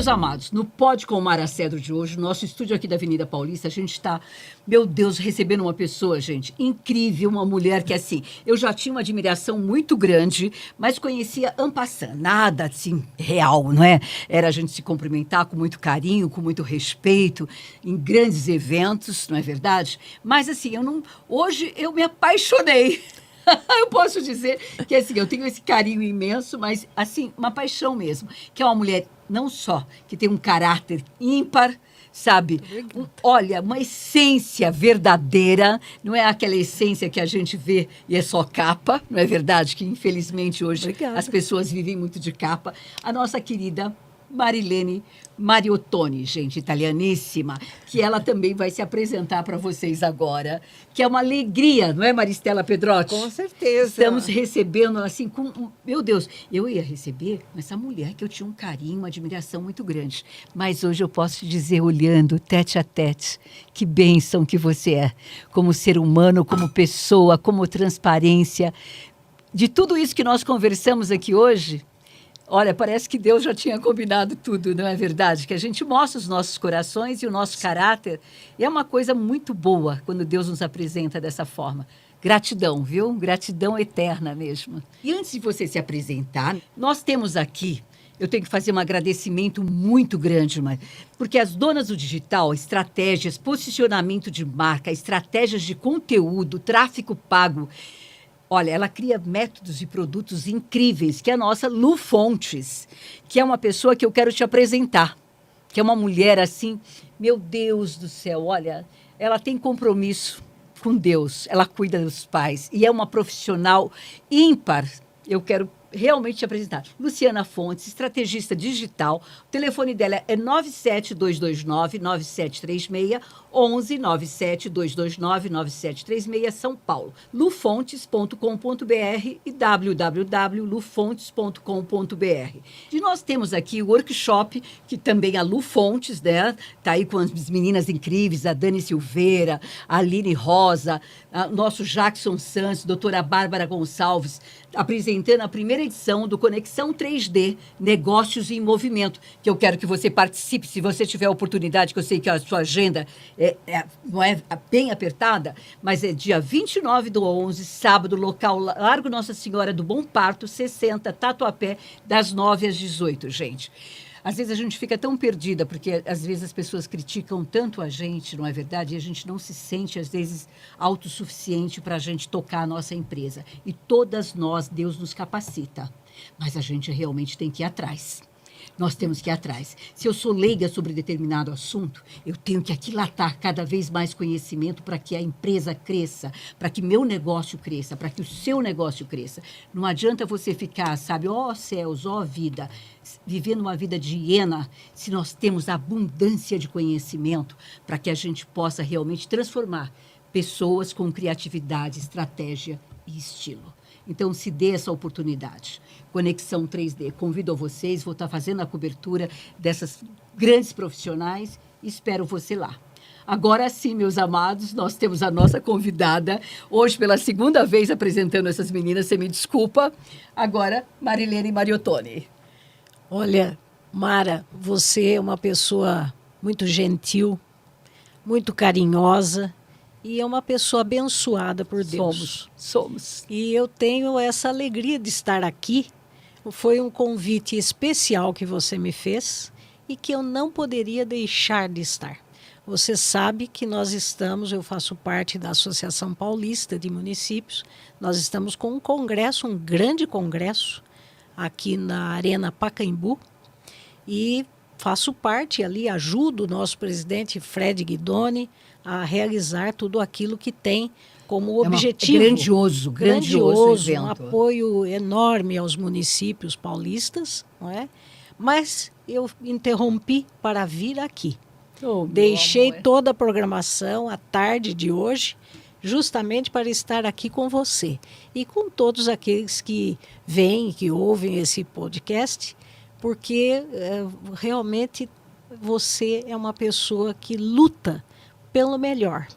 Meus amados, no Pode com Mara Cedro de hoje, nosso estúdio aqui da Avenida Paulista, a gente está, meu Deus, recebendo uma pessoa, gente, incrível, uma mulher que, assim, eu já tinha uma admiração muito grande, mas conhecia en passant, nada, assim, real, não é? Era a gente se cumprimentar com muito carinho, com muito respeito, em grandes eventos, não é verdade? Mas, assim, hoje eu me apaixonei. Eu posso dizer que, assim, eu tenho esse carinho imenso, mas, assim, uma paixão mesmo, que é uma mulher, não só, que tem um caráter ímpar, sabe? Olha, uma essência verdadeira, não é aquela essência que a gente vê e é só capa, não é verdade? Que, infelizmente, hoje as pessoas vivem muito de capa. A nossa querida Marilene Mariottoni, gente, italianíssima, que ela também vai se apresentar para vocês agora, que é uma alegria, não é, Maristela Pedrotti? Com certeza. Estamos recebendo, assim, meu Deus, eu ia receber essa mulher que eu tinha um carinho, uma admiração muito grande, mas hoje eu posso te dizer, olhando, tete a tete, que bênção que você é, como ser humano, como pessoa, como transparência. De tudo isso que nós conversamos aqui hoje, olha, parece que Deus já tinha combinado tudo, não é verdade? Que a gente mostra os nossos corações e o nosso caráter. E é uma coisa muito boa quando Deus nos apresenta dessa forma. Gratidão, viu? Gratidão eterna mesmo. E antes de você se apresentar, nós temos aqui, eu tenho que fazer um agradecimento muito grande, porque as donas do digital, estratégias, posicionamento de marca, estratégias de conteúdo, tráfego pago. Olha, ela cria métodos e produtos incríveis, que é a nossa Lu Fontes, que é uma pessoa que eu quero te apresentar, que é uma mulher assim, meu Deus do céu, olha, ela tem compromisso com Deus, ela cuida dos pais e é uma profissional ímpar. Eu quero realmente te apresentar. Luciana Fontes, estrategista digital. O telefone dela é 97229-9736, 11-97229-9736, São Paulo. lufontes.com.br e www.lufontes.com.br. E nós temos aqui o workshop, que também a Lu Fontes, né? Está aí com as meninas incríveis, a Dani Silveira, a Aline Rosa, nosso Jackson Santos, doutora Bárbara Gonçalves, apresentando a primeira edição do Conexão 3D, Negócios em Movimento, que eu quero que você participe, se você tiver a oportunidade, que eu sei que a sua agenda não é bem apertada, mas é dia 29/11, sábado, local Largo Nossa Senhora do Bom Parto, 60, Tatuapé, das 9 às 18, gente. Às vezes a gente fica tão perdida, porque às vezes as pessoas criticam tanto a gente, não é verdade? E a gente não se sente, às vezes, autossuficiente para a gente tocar a nossa empresa. E todas nós, Deus nos capacita. Mas a gente realmente tem que ir atrás. Nós temos que ir atrás. Se eu sou leiga sobre determinado assunto, eu tenho que aquilatar cada vez mais conhecimento para que a empresa cresça, para que meu negócio cresça, para que o seu negócio cresça. Não adianta você ficar, sabe, ó céus, ó vida, vivendo uma vida de hiena, se nós temos abundância de conhecimento para que a gente possa realmente transformar pessoas com criatividade, estratégia e estilo. Então, se dê essa oportunidade. Conexão 3D. Convido a vocês, vou estar fazendo a cobertura dessas grandes profissionais e espero você lá. Agora sim, meus amados, nós temos a nossa convidada, hoje pela segunda vez apresentando essas meninas, você me desculpa. Agora, Marilene Mariottoni. Olha, Mara, você é uma pessoa muito gentil, muito carinhosa, e é uma pessoa abençoada por Deus. Somos. E eu tenho essa alegria de estar aqui. Foi um convite especial que você me fez e que eu não poderia deixar de estar. Você sabe que eu faço parte da Associação Paulista de Municípios. Nós estamos com um congresso, um grande congresso, aqui na Arena Pacaembu. E faço parte ali, ajudo o nosso presidente Fred Guidoni a realizar tudo aquilo que tem como objetivo. Grandioso evento. Um apoio enorme aos municípios paulistas, não é? Mas eu interrompi para vir aqui. Deixei toda a programação à tarde de hoje, justamente para estar aqui com você e com todos aqueles que vêm, que ouvem esse podcast, porque realmente você é uma pessoa que luta pelo melhor,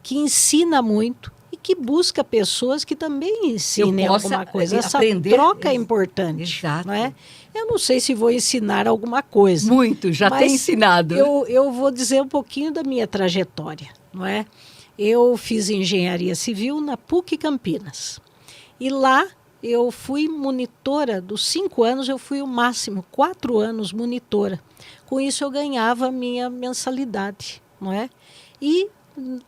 que ensina muito e que busca pessoas que também ensinem Eu possa alguma coisa. Essa aprender. troca é importante. Exato. Não é? Eu não sei se vou ensinar alguma coisa. Muito, já mas tem ensinado. Eu vou dizer um pouquinho da minha trajetória, não é? Eu fiz engenharia civil na PUC Campinas. E lá eu fui monitora, dos 5 anos eu fui o máximo, 4 anos monitora. Com isso eu ganhava a minha mensalidade, não é? E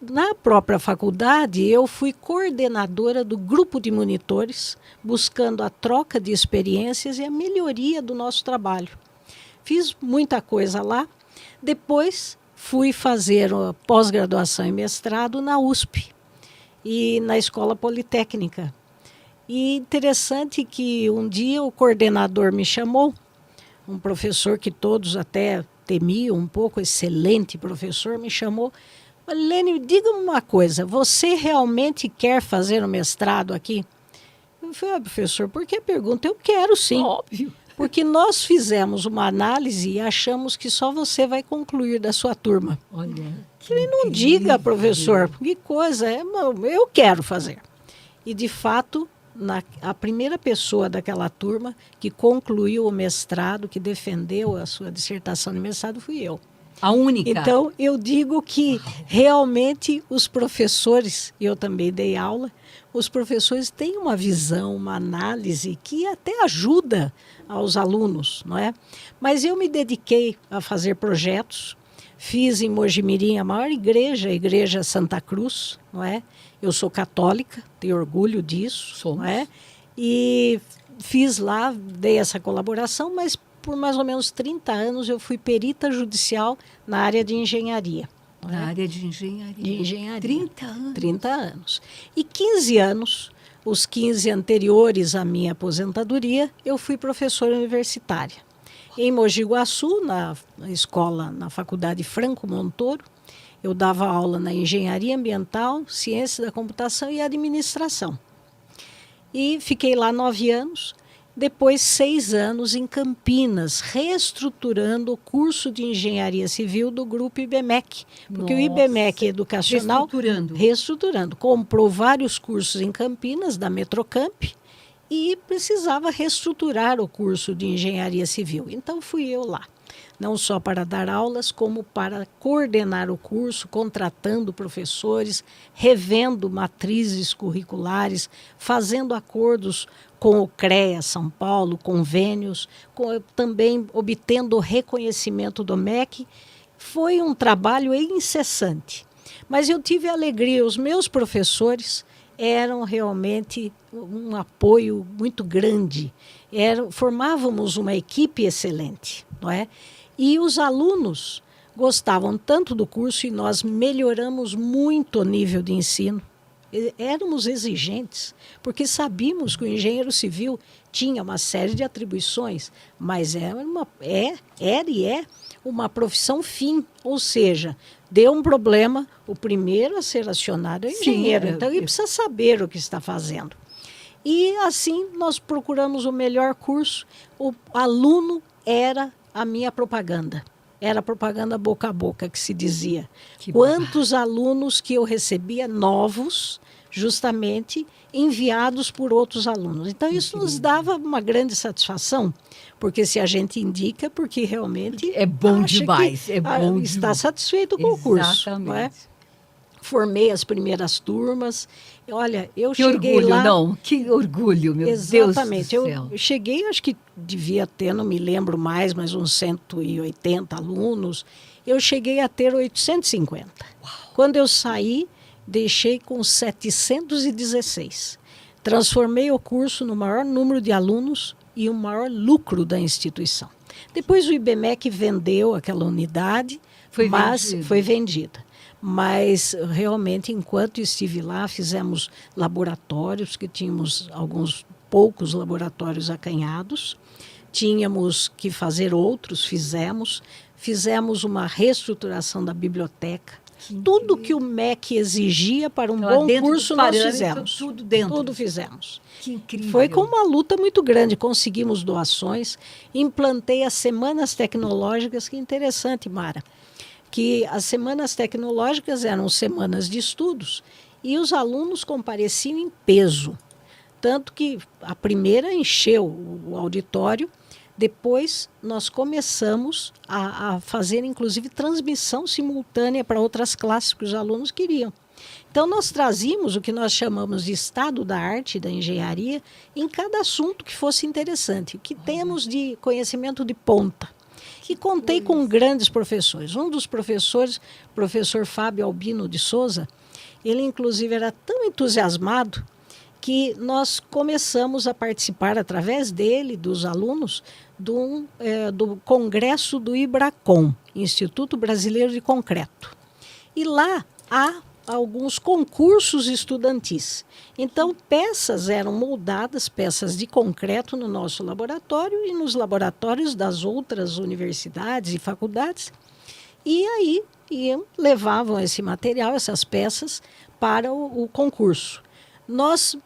na própria faculdade eu fui coordenadora do grupo de monitores, buscando a troca de experiências e a melhoria do nosso trabalho. Fiz muita coisa lá. Depois fui fazer pós-graduação e mestrado na USP e na Escola Politécnica. E interessante que um dia o coordenador me chamou, um professor que todos até temiam um pouco, excelente professor, me chamou. Lene, diga-me uma coisa, você realmente quer fazer um mestrado aqui? Eu falei, professor, por que pergunta? Eu quero sim. Óbvio. Porque nós fizemos uma análise e achamos que só você vai concluir da sua turma. Olha. Ele não diga, professor, que coisa, eu quero fazer. E, de fato, a primeira pessoa daquela turma que concluiu o mestrado, que defendeu a sua dissertação de mestrado, fui eu. A única. Então, eu digo que realmente os professores, eu também dei aula, os professores têm uma visão, uma análise que até ajuda aos alunos, não é? Mas eu me dediquei a fazer projetos, fiz em Mojimirim a maior igreja, a Igreja Santa Cruz, não é? Eu sou católica, tenho orgulho disso, Somos. não é? E fiz lá, dei essa colaboração, mas por mais ou menos 30 anos eu fui perita judicial na área de engenharia. Na área de engenharia. De engenharia. 30 anos. 30 anos. E 15 anos, os 15 anteriores à minha aposentadoria, eu fui professora universitária. Em Mogi Guaçu, na escola, na Faculdade Franco Montoro, eu dava aula na engenharia ambiental, ciência da computação e administração. E fiquei lá 9 anos. Depois, 6 anos em Campinas, reestruturando o curso de engenharia civil do grupo IBMEC. Porque o IBMEC Educacional, reestruturando, comprou vários cursos em Campinas, da Metrocamp, e precisava reestruturar o curso de engenharia civil. Então, fui eu lá. Não só para dar aulas, como para coordenar o curso, contratando professores, revendo matrizes curriculares, fazendo acordos com o CREA São Paulo, convênios, também obtendo o reconhecimento do MEC. Foi um trabalho incessante. Mas eu tive a alegria, os meus professores eram realmente um apoio muito grande. Formávamos uma equipe excelente, não é? E os alunos gostavam tanto do curso e nós melhoramos muito o nível de ensino. Éramos exigentes, porque sabíamos que o engenheiro civil tinha uma série de atribuições, mas era e é uma profissão fim, ou seja, deu um problema, o primeiro a ser acionado é o engenheiro, então ele precisa saber o que está fazendo. E assim nós procuramos o melhor curso, o aluno era a minha propaganda. Era propaganda boca a boca, que se dizia. Quantos alunos que eu recebia novos, justamente enviados por outros alunos. Então, isso nos dava uma grande satisfação, porque se a gente indica, porque realmente é bom demais, é bom está satisfeito com o curso. Não é? Formei as primeiras turmas. Olha, eu cheguei orgulho, lá... não, que orgulho, meu Deus do céu. Exatamente. Eu cheguei, acho que devia ter, não me lembro mais, mas uns 180 alunos. Eu cheguei a ter 850. Uau. Quando eu saí, deixei com 716. Transformei o curso no maior número de alunos e o maior lucro da instituição. Depois o IBMEC vendeu aquela unidade, foi vendida. Mas, realmente, enquanto estive lá, fizemos laboratórios, que tínhamos alguns poucos laboratórios acanhados. Tínhamos que fazer outros, fizemos uma reestruturação da biblioteca. Tudo que o MEC exigia para um bom curso, nós fizemos. Tudo dentro. Tudo fizemos. Que incrível. Foi com uma luta muito grande. Conseguimos doações. Implantei as semanas tecnológicas. Que interessante, Mara. Que as semanas tecnológicas eram semanas de estudos E os alunos compareciam em peso. Tanto que a primeira encheu o auditório, depois nós começamos a fazer, inclusive, transmissão simultânea para outras classes que os alunos queriam. Então, nós trazíamos o que nós chamamos de estado da arte e da engenharia em cada assunto que fosse interessante, o que temos de conhecimento de ponta. E contei com grandes professores. Um dos professores, o professor Fábio Albino de Souza, ele, inclusive, era tão entusiasmado que nós começamos a participar, através dele, dos alunos, do congresso do IBRACON, Instituto Brasileiro de Concreto. E lá há alguns concursos estudantis. Então, peças eram moldadas, peças de concreto no nosso laboratório e nos laboratórios das outras universidades e faculdades. E aí levavam esse material, essas peças, para o concurso. Nós,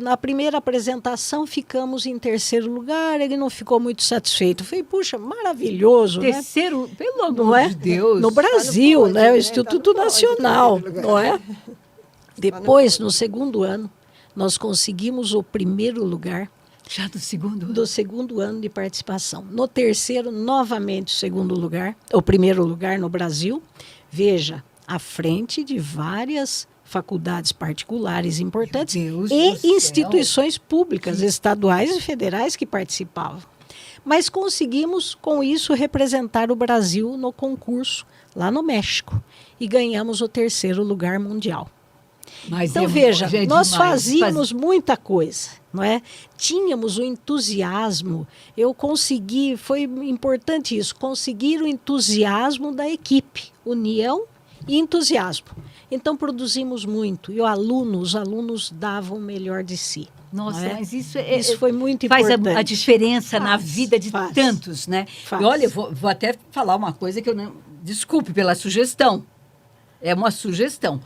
na primeira apresentação, ficamos em terceiro lugar, ele não ficou muito satisfeito. Eu falei, puxa, maravilhoso, terceiro, né? Pelo amor de Deus. No Brasil, pode, né? O né? Instituto Tá no Nacional, pódio, não é? Depois, no segundo ano, nós conseguimos o primeiro lugar. Já do segundo ano? Do segundo ano de participação. No terceiro, novamente, o primeiro lugar no Brasil. Veja, à frente de várias faculdades particulares importantes e instituições públicas, estaduais e federais que participavam. Mas conseguimos, com isso, representar o Brasil no concurso lá no México e ganhamos o terceiro lugar mundial. Mas então, veja, nós fazíamos muita coisa, não é? Tínhamos o entusiasmo, foi importante isso, conseguir o entusiasmo da equipe, união e entusiasmo. Então, produzimos muito e os alunos davam o melhor de si. Nossa, mas isso foi muito importante. Faz a diferença na vida de tantos, né? E olha, vou até falar uma coisa que eu não... Desculpe pela sugestão. É uma sugestão.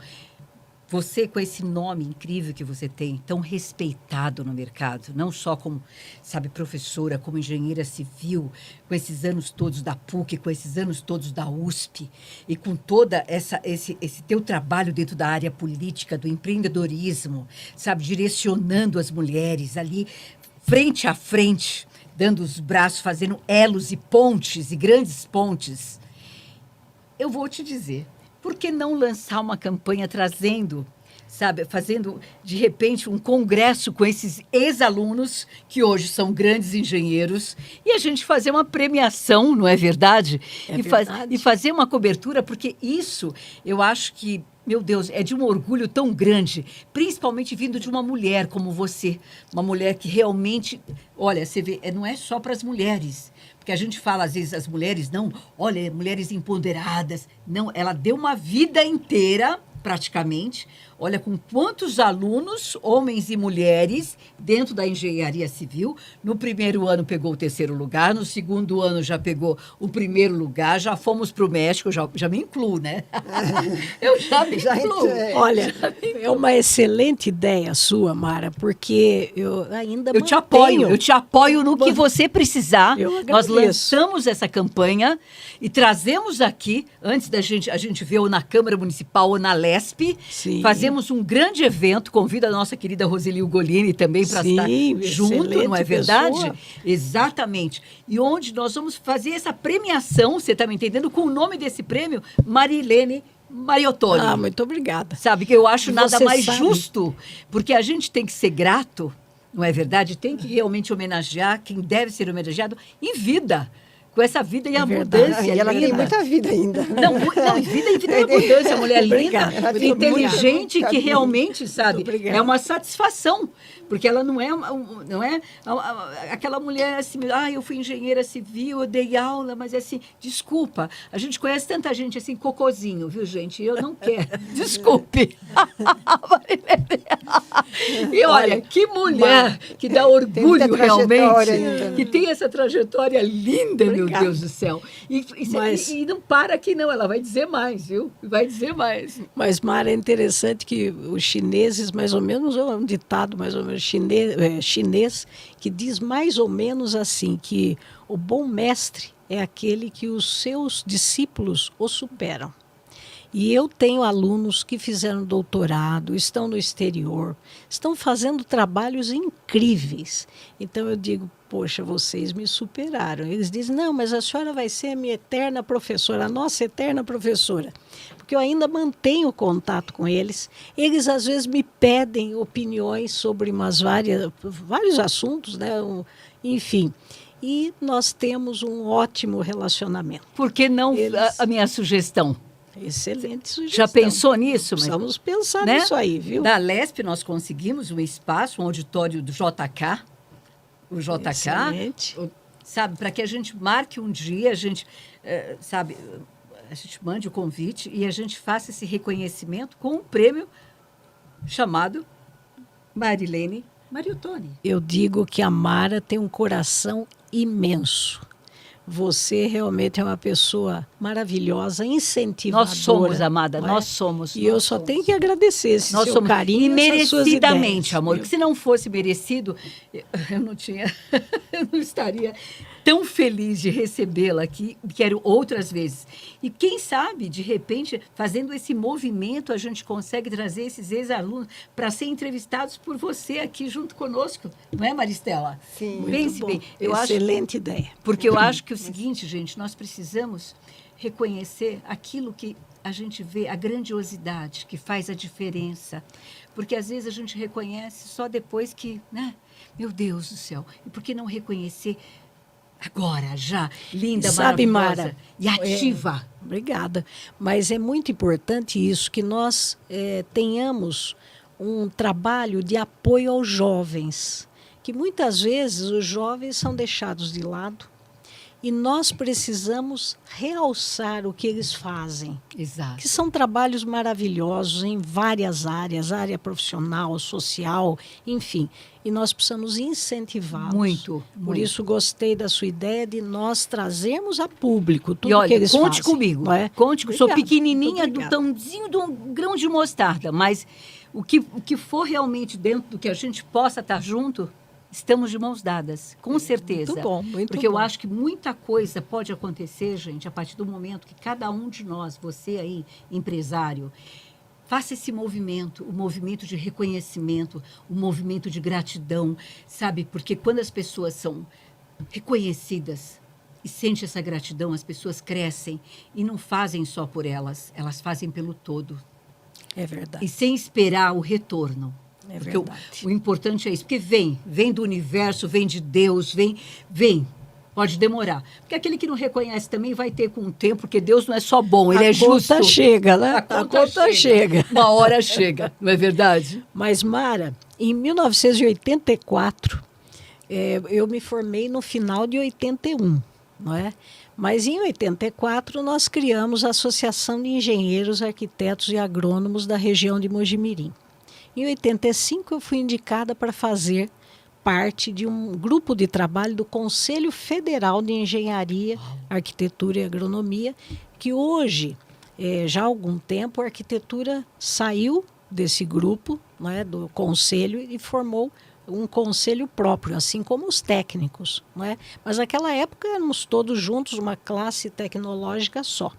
Você, com esse nome incrível que você tem, tão respeitado no mercado, não só como, sabe, professora, como engenheira civil, com esses anos todos da PUC, com esses anos todos da USP, e com toda esse teu trabalho dentro da área política, do empreendedorismo, sabe, direcionando as mulheres ali, frente a frente, dando os braços, fazendo elos e pontes, e grandes pontes. Eu vou te dizer, por que não lançar uma campanha trazendo, sabe, fazendo, de repente, um congresso com esses ex-alunos, que hoje são grandes engenheiros, e a gente fazer uma premiação, não é verdade? E fazer uma cobertura, porque isso, eu acho que, meu Deus, é de um orgulho tão grande, principalmente vindo de uma mulher como você, uma mulher que realmente, olha, você vê, não é só para as mulheres. Porque a gente fala, às vezes, as mulheres, não, olha, mulheres empoderadas. Não, ela deu uma vida inteira, praticamente. Olha, com quantos alunos, homens e mulheres, dentro da engenharia civil. No primeiro ano pegou o terceiro lugar, no segundo ano já pegou o primeiro lugar, já fomos para o México, já me incluo, né? Eu já me incluo. Olha, é uma excelente ideia sua, Mara, porque eu ainda eu te apoio no que você precisar. Nós lançamos essa campanha e trazemos aqui, antes da a gente ver ou na Câmara Municipal ou na LESP, fazemos um grande evento, convido a nossa querida Roseli Ugolini também para estar junto, não é verdade? Pessoa. Exatamente. E onde nós vamos fazer essa premiação, você está me entendendo, com o nome desse prêmio, Marilene Mariottoli. Ah, muito obrigada. Sabe, que eu acho nada mais justo, porque a gente tem que ser grato, não é verdade? Tem que realmente homenagear quem deve ser homenageado em vida. Com essa vida em abundância. E ela tem muita vida ainda. Não, vida em abundância. Mulher linda, inteligente, que realmente, sabe, é uma satisfação. Porque ela não é aquela mulher assim, eu fui engenheira civil, eu dei aula, mas assim, desculpa, a gente conhece tanta gente assim, cocôzinho, viu, gente? Eu não quero. Desculpe. E olha, que mulher que dá orgulho realmente, que tem essa trajetória linda, meu Deus do céu. E não para aqui, não. Ela vai dizer mais, viu? Vai dizer mais. Mas, Mara, é interessante que os chineses, mais ou menos, é um ditado mais ou menos chinês, que diz mais ou menos assim, que o bom mestre é aquele que os seus discípulos o superam. E eu tenho alunos que fizeram doutorado, estão no exterior, estão fazendo trabalhos incríveis. Então eu digo, poxa, vocês me superaram. Eles dizem, não, mas a senhora vai ser a minha eterna professora, a nossa eterna professora. Porque eu ainda mantenho contato com eles. Eles às vezes me pedem opiniões sobre vários assuntos, né? Enfim. E nós temos um ótimo relacionamento. Por que não Eles- a minha sugestão? Excelente sugestão. Já pensou nisso? Precisamos pensar né? nisso aí, viu? Da Lesp nós conseguimos um espaço, um auditório do JK. O JK, Excelente. sabe, para que a gente marque um dia, a gente, sabe, a gente mande o convite e a gente faça esse reconhecimento com um prêmio chamado Marilene Mariotoni. Eu digo que a Mara tem um coração imenso. Você realmente é uma pessoa maravilhosa, incentivadora. Nós somos, amada, não é? nós somos. E eu nós só somos. tenho que agradecer esse Nós seu somos carinho e e essas suas merecidamente, ideias, amor. viu? Que se não fosse merecido, eu não tinha, eu não estaria tão feliz de recebê-la aqui. Quero outras vezes. E quem sabe, de repente, fazendo esse movimento, a gente consegue trazer esses ex-alunos para serem entrevistados por você aqui junto conosco, não é, Maristela? Sim. Muito Pense bom. bem. Eu acho, Excelente ideia. porque eu acho que é o seguinte, gente, nós precisamos reconhecer aquilo que a gente vê, a grandiosidade que faz a diferença. Porque às vezes a gente reconhece só depois que, né? Meu Deus do céu. E por que não reconhecer agora, já, linda, Sabe, maravilhosa Mara, e ativa? Obrigada. Mas é muito importante isso, que nós tenhamos um trabalho de apoio aos jovens, que muitas vezes os jovens são deixados de lado e nós precisamos realçar o que eles fazem, Exato. que são trabalhos maravilhosos em várias áreas, área profissional, social, enfim. E nós precisamos incentivá-los. Muito, Por muito. isso, gostei da sua ideia de nós trazermos a público tudo E olha, que eles conte fazem. comigo. Não é? Conte, sou Obrigada, pequenininha, muito do obrigada. tãozinho de um grão de mostarda, mas o que for realmente dentro do que a gente possa estar junto, estamos de mãos dadas, com certeza. Muito bom, muito Porque eu bom. acho que muita coisa pode acontecer, gente, a partir do momento que cada um de nós, você aí, empresário, faça esse movimento, o movimento de reconhecimento, o movimento de gratidão, sabe? Porque quando as pessoas são reconhecidas e sentem essa gratidão, as pessoas crescem e não fazem só por elas, elas fazem pelo todo. É verdade. E sem esperar o retorno. É Porque verdade. o importante é isso, porque vem do universo, vem de Deus, vem. Pode demorar. Porque aquele que não reconhece também vai ter com o tempo, porque Deus não é só bom, ele é justo. A conta chega, né? A conta chega. Uma hora chega, não é verdade? Mas, Mara, em 1984, eu me formei no final de 81, não é? Mas em 84 nós criamos a Associação de Engenheiros, Arquitetos e Agrônomos da região de Mojimirim. Em 85 eu fui indicada para fazer parte de um grupo de trabalho do Conselho Federal de Engenharia, Arquitetura e Agronomia, que hoje, já há algum tempo, a arquitetura saiu desse grupo, não é, do conselho, e formou um conselho próprio, assim como os técnicos. Não é? Mas naquela época éramos todos juntos, uma classe tecnológica só.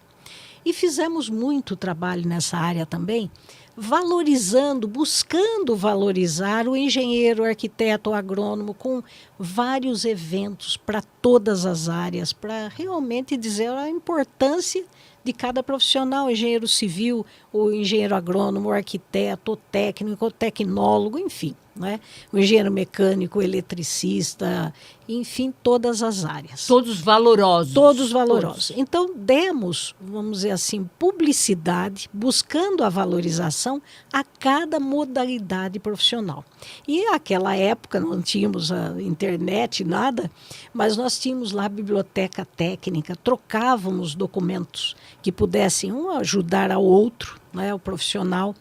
E fizemos muito trabalho nessa área também, valorizando, buscando valorizar o engenheiro, o arquiteto, o agrônomo, com vários eventos para todas as áreas, para realmente dizer a importância de cada profissional, o engenheiro civil, o engenheiro agrônomo, o arquiteto, o técnico, o tecnólogo, enfim. Né? O engenheiro mecânico, o eletricista, enfim, todas as áreas. Todos valorosos. Todos valorosos. Todos. Então, demos, vamos dizer assim, publicidade, buscando a valorização a cada modalidade profissional. E naquela época não tínhamos a internet, nada, mas nós tínhamos lá a biblioteca técnica, trocávamos documentos que pudessem um ajudar ao outro, né, o profissional.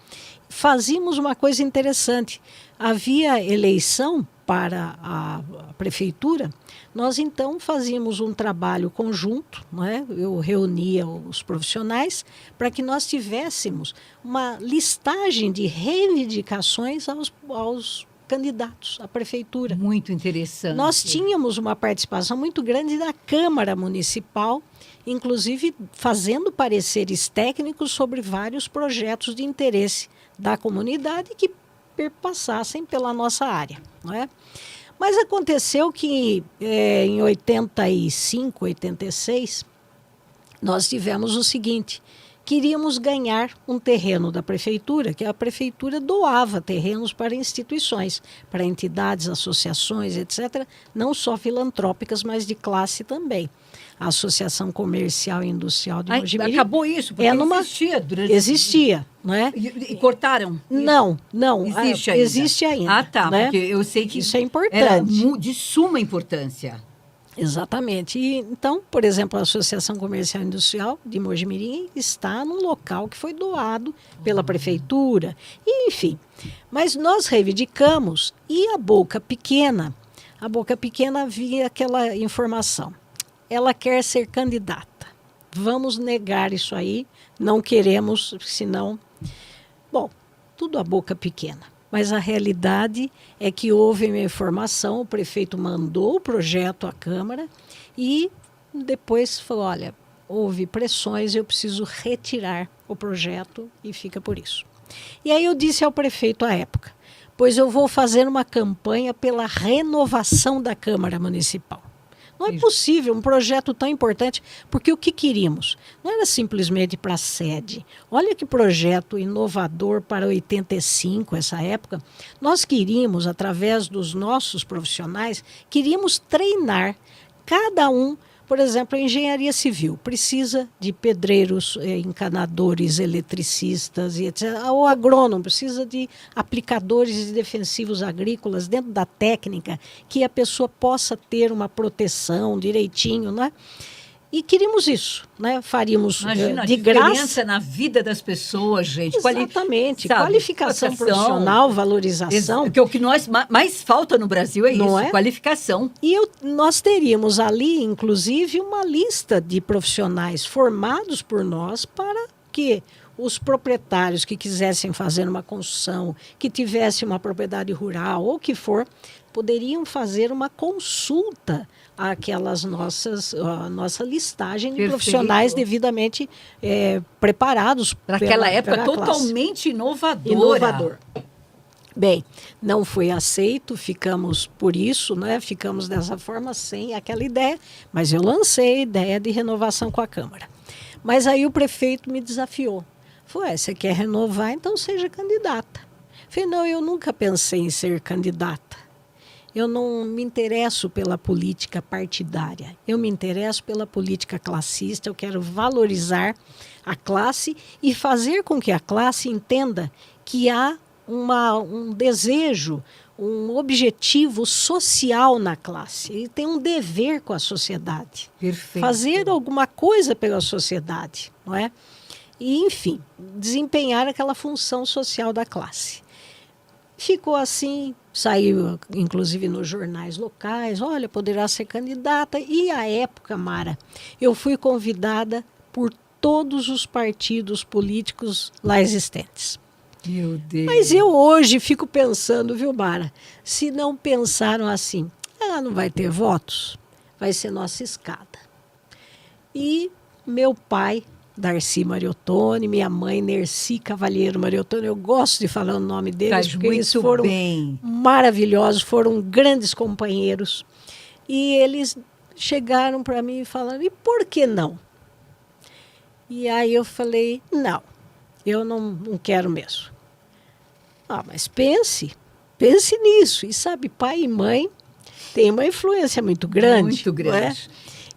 Fazíamos uma coisa interessante. Havia eleição para a prefeitura, nós então fazíamos um trabalho conjunto, não é? Eu reunia os profissionais para que nós tivéssemos uma listagem de reivindicações aos candidatos à prefeitura. Muito interessante. Nós tínhamos uma participação muito grande da Câmara Municipal, inclusive fazendo pareceres técnicos sobre vários projetos de interesse da comunidade que perpassassem pela nossa área, não é? Mas aconteceu que em 85, 86, nós tivemos o seguinte: queríamos ganhar um terreno da prefeitura, que a prefeitura doava terrenos para instituições, para entidades, associações, etc., não só filantrópicas, mas de classe também. A Associação Comercial e Industrial de Mojimirim. Acabou isso, porque existia durante... Existia, não é? E cortaram? Não. Existe ainda? Existe ainda. Ah, tá, né? porque eu sei que isso é importante. Era de suma importância. Exatamente. E, então, por exemplo, a Associação Comercial e Industrial de Mojimirim está num local que foi doado pela prefeitura, e, enfim. Mas nós reivindicamos, e a Boca Pequena havia aquela informação: ela quer ser candidata. Vamos negar isso aí, não queremos, senão... Bom, tudo a boca pequena. Mas a realidade é que houve uma informação, o prefeito mandou o projeto à Câmara e depois falou: olha, houve pressões, eu preciso retirar o projeto e fica por isso. E aí eu disse ao prefeito à época: pois eu vou fazer uma campanha pela renovação da Câmara Municipal. Não é possível um projeto tão importante, porque o que queríamos? Não era simplesmente para a sede. Olha que projeto inovador para 85, essa época. Nós queríamos, através dos nossos profissionais, queríamos treinar cada um. Por exemplo, a engenharia civil precisa de pedreiros, encanadores, eletricistas e etc. O agrônomo precisa de aplicadores de defensivos agrícolas dentro da técnica, que a pessoa possa ter uma proteção direitinho, né? E queríamos isso, né? Faríamos Imagina de a diferença graça na vida das pessoas, gente. Exatamente. Qualificação profissional, valorização. Porque o que mais falta no Brasil é Não isso, é? qualificação. E nós teríamos ali, inclusive, uma lista de profissionais formados por nós para que os proprietários que quisessem fazer uma construção, que tivessem uma propriedade rural ou o que for, poderiam fazer uma consulta àquelas nossa listagem de Perfeito. Profissionais devidamente preparados. Para aquela época pela classe. totalmente inovadora. Inovador. Bem, não foi aceito, ficamos por isso, né? Ficamos dessa forma sem aquela ideia, mas eu lancei a ideia de renovação com a Câmara. Mas aí o prefeito me desafiou. Falou: você quer renovar, então seja candidata. Falei: não, eu nunca pensei em ser candidata. Eu não me interesso pela política partidária. Eu me interesso pela política classista. Eu quero valorizar a classe e fazer com que a classe entenda que há um desejo, um objetivo social na classe. Ele tem um dever com a sociedade. Perfeito. Fazer alguma coisa pela sociedade, não é? E, enfim, desempenhar aquela função social da classe. Ficou assim, saiu inclusive nos jornais locais: olha, poderá ser candidata. E à época, Mara, eu fui convidada por todos os partidos políticos lá existentes. Meu Deus. Mas eu hoje fico pensando, viu, Mara, se não pensaram assim: ela não vai ter votos, vai ser nossa escada. E meu pai, Darcy Mariottoni, minha mãe, Nercy Cavalheiro Mariottoni, eu gosto de falar o nome deles, porque eles foram maravilhosos, foram grandes companheiros. E eles chegaram para mim e falaram: e por que não? E aí eu falei: não, eu não quero mesmo. Mas pense nisso. E sabe, pai e mãe têm uma influência muito grande. Muito grande. Não é?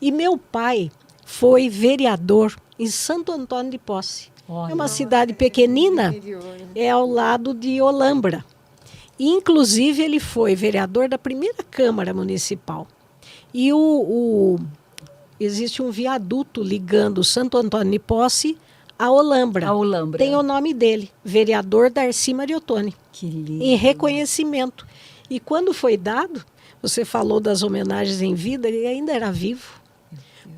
E meu pai foi vereador em Santo Antônio de Posse. É uma cidade pequenina, é ao lado de Olambra. E, inclusive, ele foi vereador da primeira Câmara Municipal. E existe um viaduto ligando Santo Antônio de Posse a Olambra. Tem o nome dele, vereador Darcy Mariottoni. Que lindo. Em reconhecimento. E quando foi dado, você falou das homenagens em vida, ele ainda era vivo.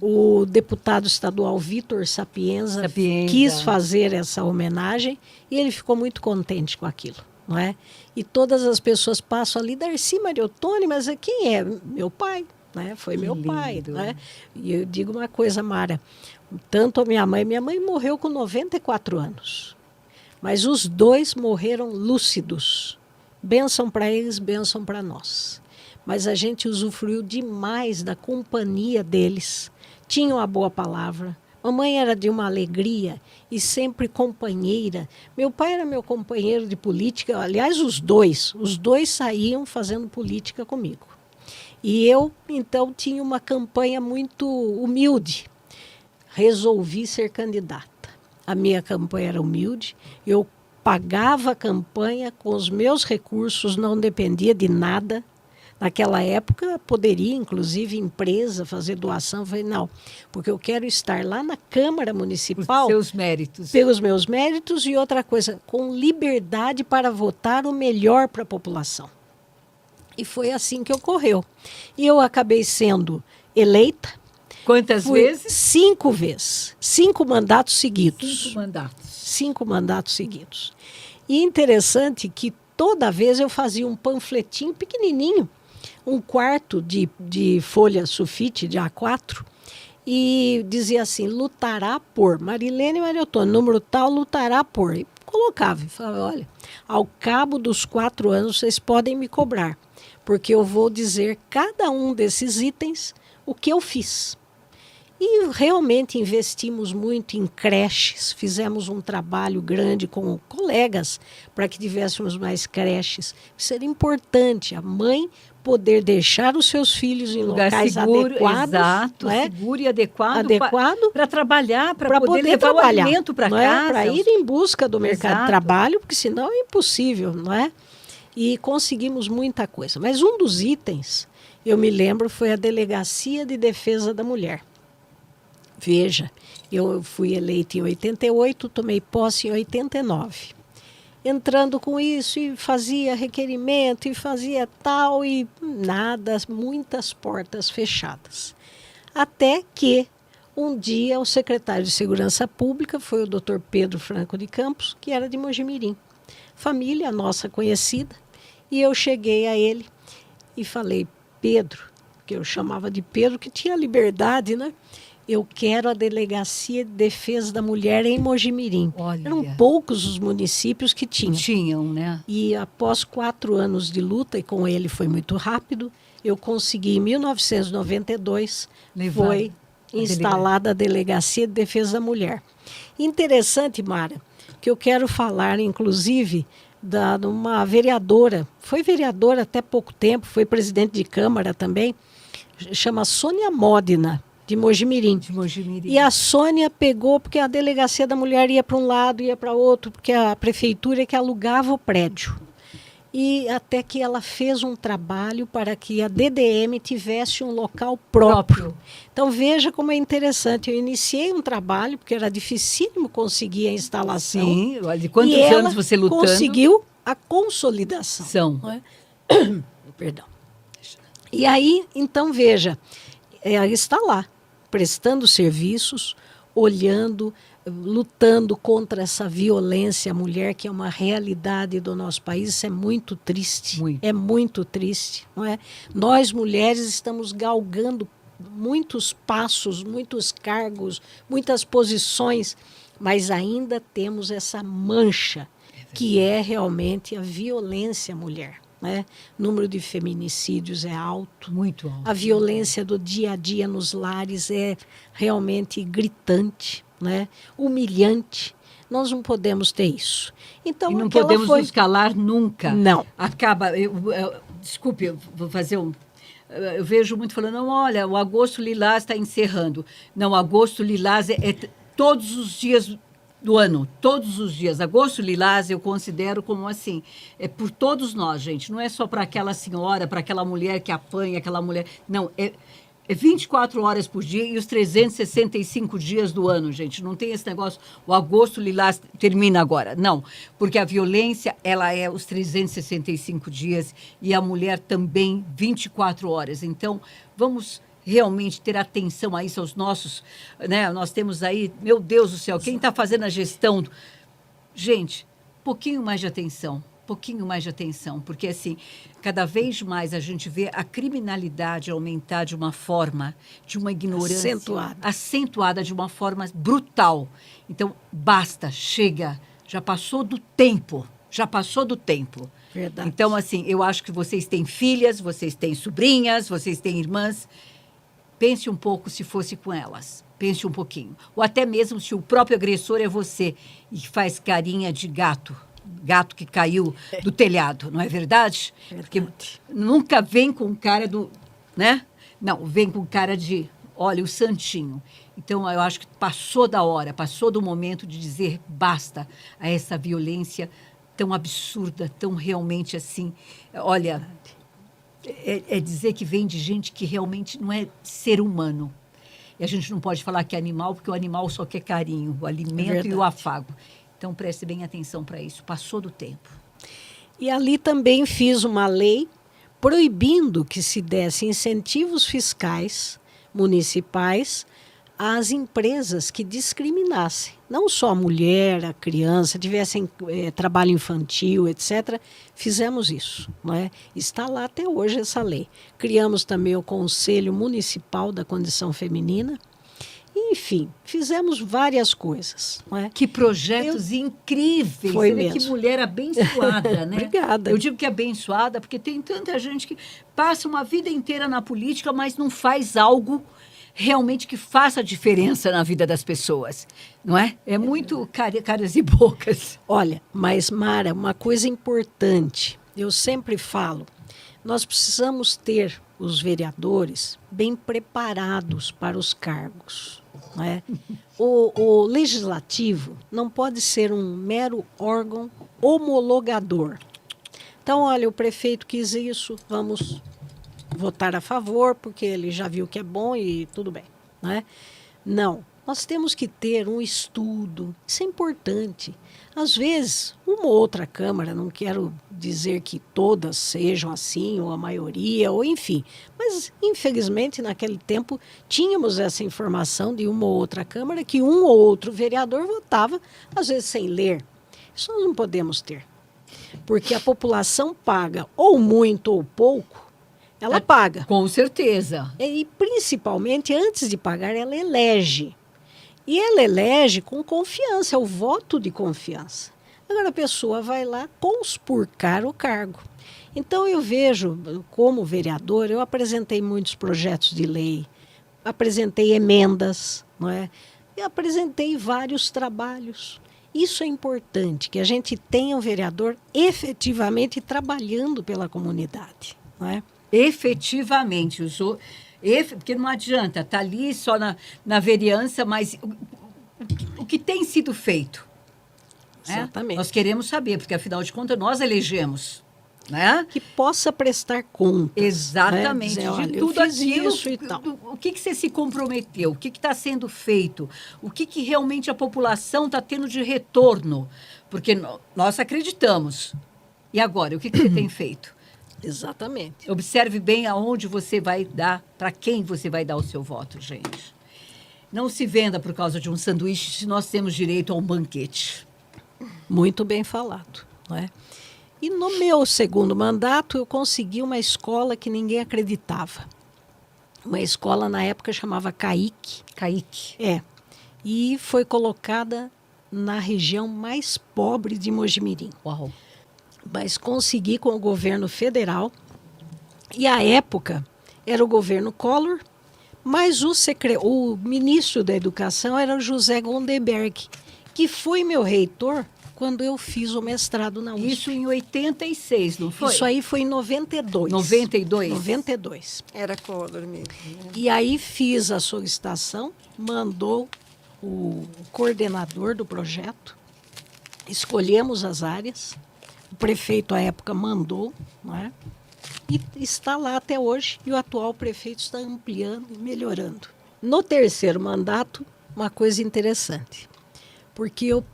O deputado estadual Vitor Sapienza quis fazer essa homenagem e ele ficou muito contente com aquilo. não é? E todas as pessoas passam ali, Darcy Mariottoni, mas quem é? Meu pai, né? Foi Que meu pai, lindo. né? E eu digo uma coisa, Mara, tanto a minha mãe morreu com 94 anos, mas os dois morreram lúcidos. Bênção para eles, bênção para nós. Mas a gente usufruiu demais da companhia deles. Tinham a boa palavra. Mamãe era de uma alegria e sempre companheira. Meu pai era meu companheiro de política. Aliás, os dois saíam fazendo política comigo. E eu, então, tinha uma campanha muito humilde. Resolvi ser candidata. A minha campanha era humilde. Eu pagava a campanha com os meus recursos, não dependia de nada. Naquela época, poderia, inclusive, empresa fazer doação. Eu falei, não, porque eu quero estar lá na Câmara Municipal. Os seus méritos. Pelos meus méritos e outra coisa, com liberdade para votar o melhor para a população. E foi assim que ocorreu. E eu acabei sendo eleita. Quantas vezes? 5 vezes. 5 mandatos seguidos. 5 mandatos. 5 mandatos seguidos. E interessante que toda vez eu fazia um panfletinho pequenininho, um quarto de folha sulfite, de A4, e dizia assim, lutará por, Marilene Mariottoni, número tal, lutará por. E colocava, e falava, olha, ao cabo dos 4 anos vocês podem me cobrar, porque eu vou dizer cada um desses itens o que eu fiz. E realmente investimos muito em creches, fizemos um trabalho grande com colegas para que tivéssemos mais creches. Isso era importante, a mãe poder deixar os seus filhos em locais seguro, adequados. exato, Não é? seguro e adequado para trabalhar, para poder levar o alimento para casa. Para ir em busca do mercado Exato. de trabalho, porque senão é impossível, não é? E conseguimos muita coisa. Mas um dos itens, eu me lembro, foi a Delegacia de Defesa da Mulher. Veja, eu fui eleita em 88, tomei posse em 89. Entrando com isso e fazia requerimento e fazia tal e nada, muitas portas fechadas. Até que um dia o secretário de Segurança Pública foi o Dr. Pedro Franco de Campos, que era de Mojimirim. Família nossa conhecida. E eu cheguei a ele e falei, Pedro, que eu chamava de Pedro, que tinha liberdade, né? Eu quero a Delegacia de Defesa da Mulher em Mojimirim. Olha. Eram poucos os municípios que tinham. Tinham, né? E após 4 anos de luta, e com ele foi muito rápido, eu consegui, em 1992, foi instalada a Delegacia de Defesa da Mulher. Interessante, Mara, que eu quero falar, inclusive, de uma vereadora, foi vereadora até pouco tempo, foi presidente de Câmara também, chama Sônia Modena, de Mojimirim. E a Sônia pegou, porque a Delegacia da Mulher ia para um lado, ia para outro, porque a prefeitura é que alugava o prédio. E até que ela fez um trabalho para que a DDM tivesse um local próprio. Então veja como é interessante. Eu iniciei um trabalho, porque era dificílimo conseguir a instalação. Sim, de quantos anos você lutando? Conseguiu a consolidação. Não é? Perdão. E aí, então veja, ela está lá, prestando serviços, olhando, lutando contra essa violência à mulher, que é uma realidade do nosso país. Isso é muito triste. É muito triste, não é? Nós, mulheres, estamos galgando muitos passos, muitos cargos, muitas posições, mas ainda temos essa mancha, que é realmente a violência à mulher. Né? O número de feminicídios é alto. Muito alto. A violência do dia a dia nos lares é realmente gritante, né? Humilhante. Nós não podemos ter isso. Então, e não podemos nos calar nunca. Não. Acaba. Desculpe, eu vou fazer um. Eu vejo muito falando, não, olha, o Agosto Lilás está encerrando. Não, Agosto Lilás é todos os dias do ano, todos os dias. Agosto Lilás eu considero como assim, é por todos nós, gente. Não é só para aquela senhora, para aquela mulher que apanha, aquela mulher. Não, é 24 horas por dia e os 365 dias do ano, gente. Não tem esse negócio, o Agosto Lilás termina agora. Não, porque a violência, ela é os 365 dias e a mulher também 24 horas. Então, vamos realmente ter atenção a isso, aos nossos, né? Nós temos aí, meu Deus do céu, quem está fazendo a gestão? Gente, um pouquinho mais de atenção. pouquinho mais de atenção, porque assim, cada vez mais a gente vê a criminalidade aumentar de uma forma, de uma ignorância acentuada de uma forma brutal. Então, basta, chega, já passou do tempo, já passou do tempo. Verdade. Então, assim, eu acho que vocês têm filhas, vocês têm sobrinhas, vocês têm irmãs. Pense um pouco se fosse com elas. Pense um pouquinho. Ou até mesmo se o próprio agressor é você e faz carinha de gato. Gato que caiu do telhado, não é verdade? Porque nunca vem com cara do... né? Não, vem com cara de... olha, o santinho. Então, eu acho que passou da hora, passou do momento de dizer basta a essa violência tão absurda, tão realmente assim... Olha, é dizer que vem de gente que realmente não é ser humano. E a gente não pode falar que é animal, porque o animal só quer carinho, o alimento e o afago. Então, preste bem atenção para isso. Passou do tempo. E ali também fiz uma lei proibindo que se desse incentivos fiscais municipais às empresas que discriminassem. Não só a mulher, a criança, tivessem trabalho infantil, etc. Fizemos isso. Não é? Está lá até hoje essa lei. Criamos também o Conselho Municipal da Condição Feminina. Enfim, fizemos várias coisas. Não é? Que projetos incríveis. Foi Você vê mesmo. que mulher abençoada, né? Obrigada. Eu digo que é abençoada porque tem tanta gente que passa uma vida inteira na política, mas não faz algo realmente que faça diferença na vida das pessoas, não é? É muito caras e bocas. Olha, mas Mara, uma coisa importante, eu sempre falo, nós precisamos ter os vereadores bem preparados para os cargos, não é? O legislativo não pode ser um mero órgão homologador. Então, olha, o prefeito quis isso, vamos votar a favor, porque ele já viu que é bom e tudo bem. Né? Não, nós temos que ter um estudo, isso é importante. Às vezes, uma ou outra Câmara, não quero dizer que todas sejam assim, ou a maioria, ou enfim, mas infelizmente naquele tempo tínhamos essa informação de uma ou outra Câmara que um ou outro vereador votava, às vezes sem ler. Isso nós não podemos ter, porque a população paga ou muito ou pouco. Ela paga. Com certeza. E, principalmente, antes de pagar, ela elege. E ela elege com confiança, é o voto de confiança. Agora, a pessoa vai lá conspurcar o cargo. Então, eu vejo, como vereador, eu apresentei muitos projetos de lei, apresentei emendas, não é? E apresentei vários trabalhos. Isso é importante, que a gente tenha um vereador efetivamente trabalhando pela comunidade, não é? Efetivamente, porque não adianta estar ali só na vereança, mas o que tem sido feito? Exatamente. Nós queremos saber, porque afinal de contas nós elegemos. Né? Que possa prestar contas. Exatamente, né? Dizer, olha, de tudo aquilo. Isso e tal. O que você se comprometeu? O que está sendo feito? O que realmente a população está tendo de retorno? Porque nós acreditamos. E agora, o que você tem feito? Exatamente. Observe bem aonde você vai dar, para quem você vai dar o seu voto, gente. Não se venda por causa de um sanduíche se nós temos direito a um banquete. Muito bem falado, não é? E no meu segundo mandato eu consegui uma escola que ninguém acreditava. Uma escola na época chamava CAIC. CAIC. É. E foi colocada na região mais pobre de Mojimirim. Uau. Mas consegui com o governo federal, e à época era o governo Collor, mas o ministro da Educação era o José Gondeberg, que foi meu reitor quando eu fiz o mestrado na USP. Isso em 86, não foi? Isso aí foi em 92. 92? 92. Era Collor mesmo. Né? E aí fiz a solicitação, mandou o coordenador do projeto, escolhemos as áreas, o prefeito à época mandou, não é? E está lá até hoje, e o atual prefeito está ampliando e melhorando. No terceiro mandato, uma coisa interessante, porque eu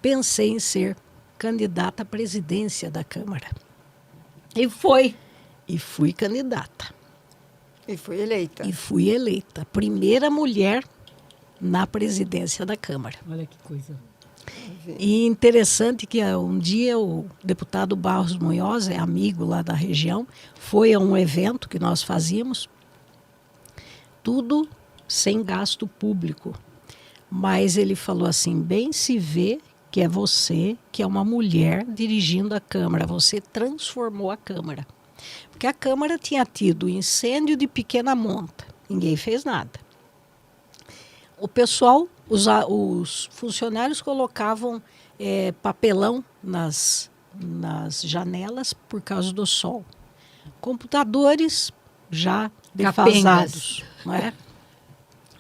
pensei em ser candidata à presidência da Câmara. E foi. E fui candidata. E foi eleita. E fui eleita. A primeira mulher na presidência da Câmara. Olha que coisa. ver. E interessante que um dia o deputado Barros Munhoz, é amigo lá da região, foi a um evento que nós fazíamos, tudo sem gasto público. Mas ele falou assim, bem se vê que é você, que é uma mulher dirigindo a Câmara, você transformou a Câmara. Porque a Câmara tinha tido incêndio de pequena monta, ninguém fez nada. O pessoal, os funcionários colocavam papelão nas janelas por causa do sol. Computadores já defasados. Não é?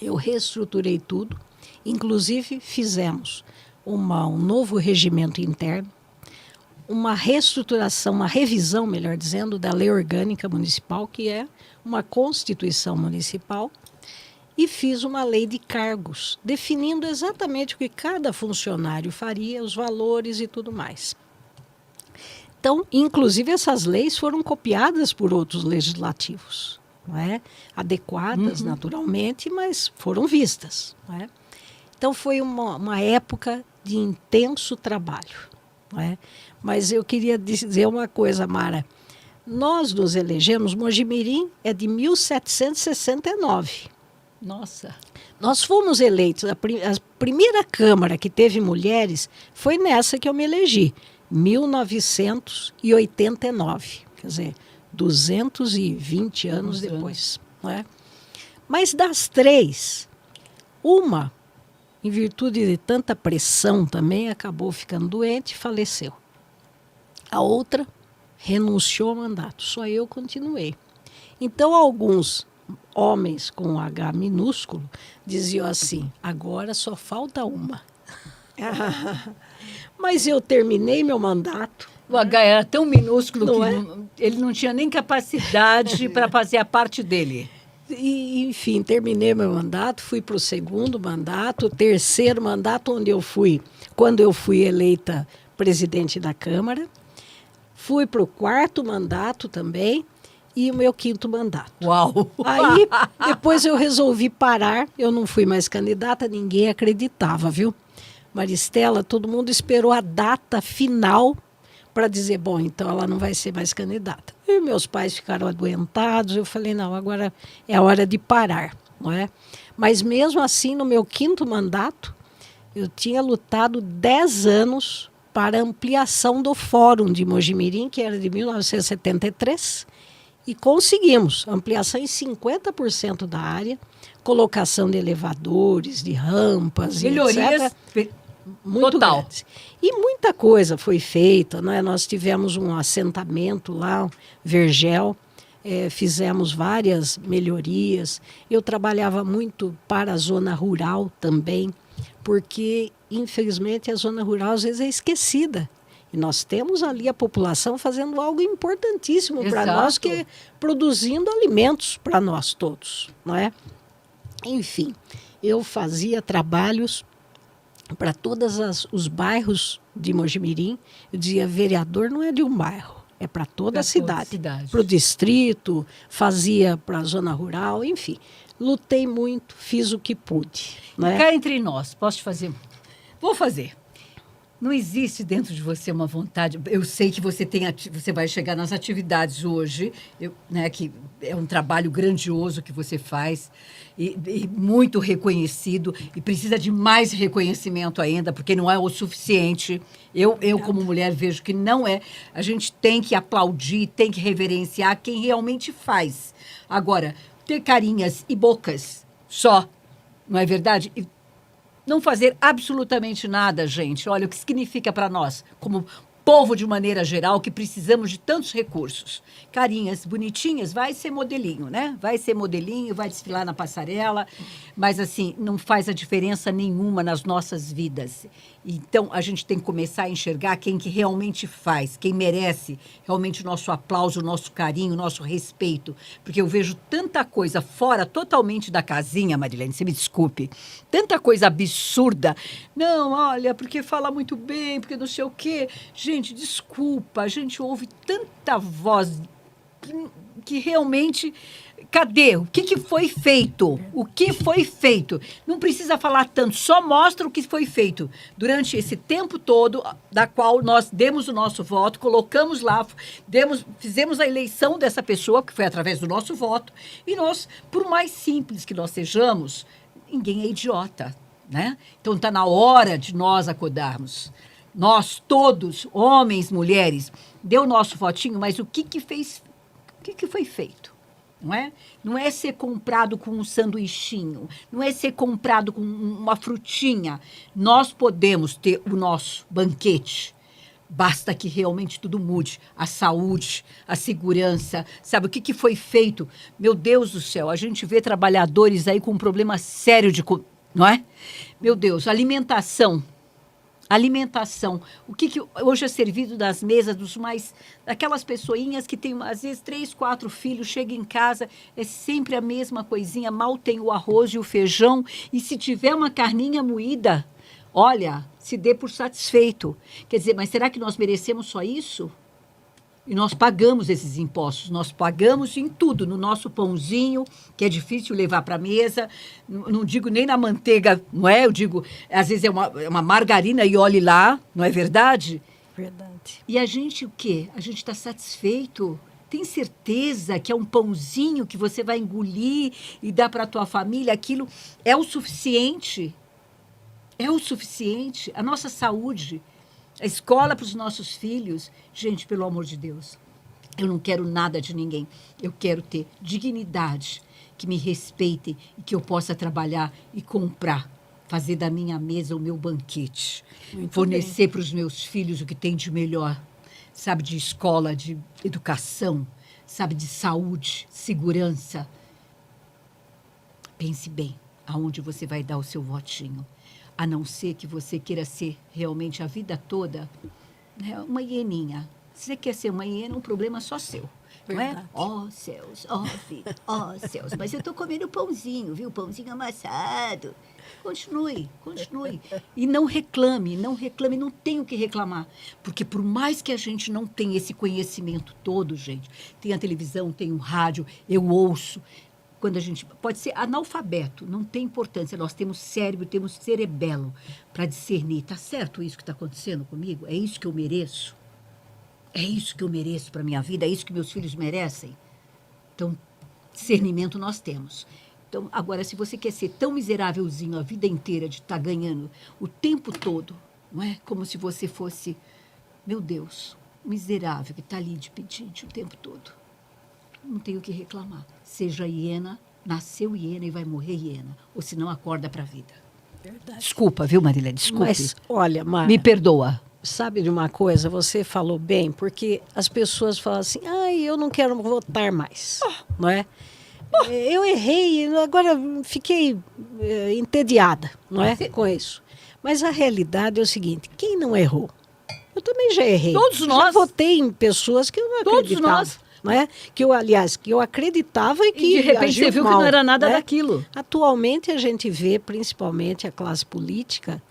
Eu reestruturei tudo, inclusive fizemos um novo regimento interno, uma reestruturação, uma revisão, melhor dizendo, da Lei Orgânica Municipal, que é uma Constituição Municipal, e fiz uma lei de cargos, definindo exatamente o que cada funcionário faria, os valores e tudo mais. Então, inclusive, essas leis foram copiadas por outros legislativos, não é? Adequadas, naturalmente, mas foram vistas. Não é? Então, foi uma época de intenso trabalho. Não é? Mas eu queria dizer uma coisa, Mara. Nós nos elegemos, Mojimirim é de 1769. Nossa. Nós fomos eleitos, a primeira Câmara que teve mulheres foi nessa que eu me elegi, 1989. Quer dizer, 220 anos depois. Não é? Mas das três, uma, em virtude de tanta pressão também, acabou ficando doente e faleceu. A outra renunciou ao mandato, só eu continuei. Então, alguns homens com H minúsculo diziam assim, agora só falta uma. Mas eu terminei meu mandato. O H era tão minúsculo Não que é? ele não tinha nem capacidade para fazer a parte dele. E, enfim, terminei meu mandato, fui para o segundo mandato, terceiro mandato, onde eu fui, quando eu fui eleita presidente da Câmara. Fui para o quarto mandato também e o meu quinto mandato. Uau! Aí, depois eu resolvi parar, eu não fui mais candidata, ninguém acreditava, viu? Maristela, todo mundo esperou a data final para dizer, bom, então ela não vai ser mais candidata. E meus pais ficaram adoentados, eu falei, não, agora é a hora de parar, não é? Mas mesmo assim, no meu quinto mandato, eu tinha lutado 10 anos para a ampliação do Fórum de Mojimirim, que era de 1973, e conseguimos ampliação em 50% da área, colocação de elevadores, de rampas, Melhorias etc. Muito total. grandes. E muita coisa foi feita, né? Nós tivemos um assentamento lá, Vergel, fizemos várias melhorias. Eu trabalhava muito para a zona rural também, porque, infelizmente, a zona rural às vezes é esquecida. E nós temos ali a população fazendo algo importantíssimo para nós, que é produzindo alimentos para nós todos, não é? Enfim, eu fazia trabalhos para todos os bairros de Mojimirim. Eu dizia, vereador não é de um bairro, é para toda a cidade. Para o distrito, fazia para a zona rural, enfim. Lutei muito, fiz o que pude. Né? Cá entre nós, posso te fazer? Vou fazer. Não existe dentro de você uma vontade. Eu sei que você você vai chegar nas atividades hoje, né, que é um trabalho grandioso que você faz e muito reconhecido e precisa de mais reconhecimento ainda, porque não é o suficiente. Eu como mulher vejo que não é. A gente tem que aplaudir, tem que reverenciar quem realmente faz. Agora, ter carinhas e bocas só, não é verdade? E não fazer absolutamente nada, gente. Olha, o que significa para nós, como povo de maneira geral, que precisamos de tantos recursos. Carinhas bonitinhas, vai ser modelinho, né? Vai ser modelinho, vai desfilar na passarela, mas assim, não faz a diferença nenhuma nas nossas vidas. Então, a gente tem que começar a enxergar quem que realmente faz, quem merece realmente o nosso aplauso, o nosso carinho, o nosso respeito. Porque eu vejo tanta coisa fora totalmente da casinha, Marilene, você me desculpe, tanta coisa absurda. Não, olha, porque fala muito bem, porque não sei o quê. Gente, desculpa, a gente ouve tanta voz que realmente Cadê? O que foi feito? O que foi feito? Não precisa falar tanto, só mostra o que foi feito durante esse tempo todo, da qual nós demos o nosso voto, colocamos lá, fizemos a eleição dessa pessoa, que foi através do nosso voto, e nós, por mais simples que nós sejamos, ninguém é idiota, né? Então está na hora de nós acordarmos. Nós todos, homens, mulheres, deu o nosso votinho, mas o que foi feito? Não é? Não é ser comprado com um sanduichinho, não é ser comprado com uma frutinha. Nós podemos ter o nosso banquete. Basta que realmente tudo mude. A saúde, a segurança, sabe o que foi feito? Meu Deus do céu, a gente vê trabalhadores aí com um problema sério não é? Meu Deus, alimentação. Alimentação. O que hoje é servido das mesas daquelas pessoinhas que têm, às vezes, 3, 4 filhos, chegam em casa, é sempre a mesma coisinha, mal tem o arroz e o feijão, e se tiver uma carninha moída, olha, se dê por satisfeito. Quer dizer, mas será que nós merecemos só isso? E nós pagamos esses impostos, nós pagamos em tudo, no nosso pãozinho, que é difícil levar para a mesa, não digo nem na manteiga, não é? Eu digo, às vezes é uma margarina e olhe lá, não é verdade? Verdade. E a gente o quê? A gente está satisfeito? Tem certeza que é um pãozinho que você vai engolir e dar para a tua família? Aquilo é o suficiente? É o suficiente? A nossa saúde... A escola para os nossos filhos, gente, pelo amor de Deus, eu não quero nada de ninguém. Eu quero ter dignidade, que me respeitem e que eu possa trabalhar e comprar, fazer da minha mesa o meu banquete, fornecer para os meus filhos o que tem de melhor, sabe, de escola, de educação, sabe, de saúde, segurança. Pense bem aonde você vai dar o seu votinho. A não ser que você queira ser realmente a vida toda, né, uma hieninha. Se você quer ser uma hiena, é um problema só seu. Não é? Ó céus, ó vida, ó céus. Mas eu estou comendo pãozinho, viu? Pãozinho amassado. Continue, continue. E não reclame, não tem o que reclamar. Porque por mais que a gente não tenha esse conhecimento todo, gente, tem a televisão, tem o rádio, eu ouço. Quando a gente pode ser analfabeto, não tem importância. Nós temos cérebro, temos cerebelo para discernir. Está certo isso que está acontecendo comigo? É isso que eu mereço? É isso que eu mereço para a minha vida? É isso que meus filhos merecem? Então, discernimento nós temos. Então, agora, se você quer ser tão miserávelzinho a vida inteira de estar ganhando o tempo todo, não é? Como se você fosse, meu Deus, miserável que está ali de pedinte o tempo todo. Não tem o que reclamar. Seja hiena, nasceu hiena e vai morrer hiena. Ou se não, acorda para a vida. Verdade. Desculpa, viu, Marília? Desculpe. Mas, olha, Mara, me perdoa. Sabe de uma coisa? Você falou bem, porque as pessoas falam assim, eu não quero votar mais, não é? Eu errei, agora fiquei entediada, não é? Com isso. Mas a realidade é o seguinte, quem não errou? Eu também já errei. Todos nós. Já votei em pessoas que eu não acreditava. Todos nós. Não é? Que eu acreditava e que de repente você viu mal, que não era nada, né? daquilo. Atualmente a gente vê, principalmente a classe política,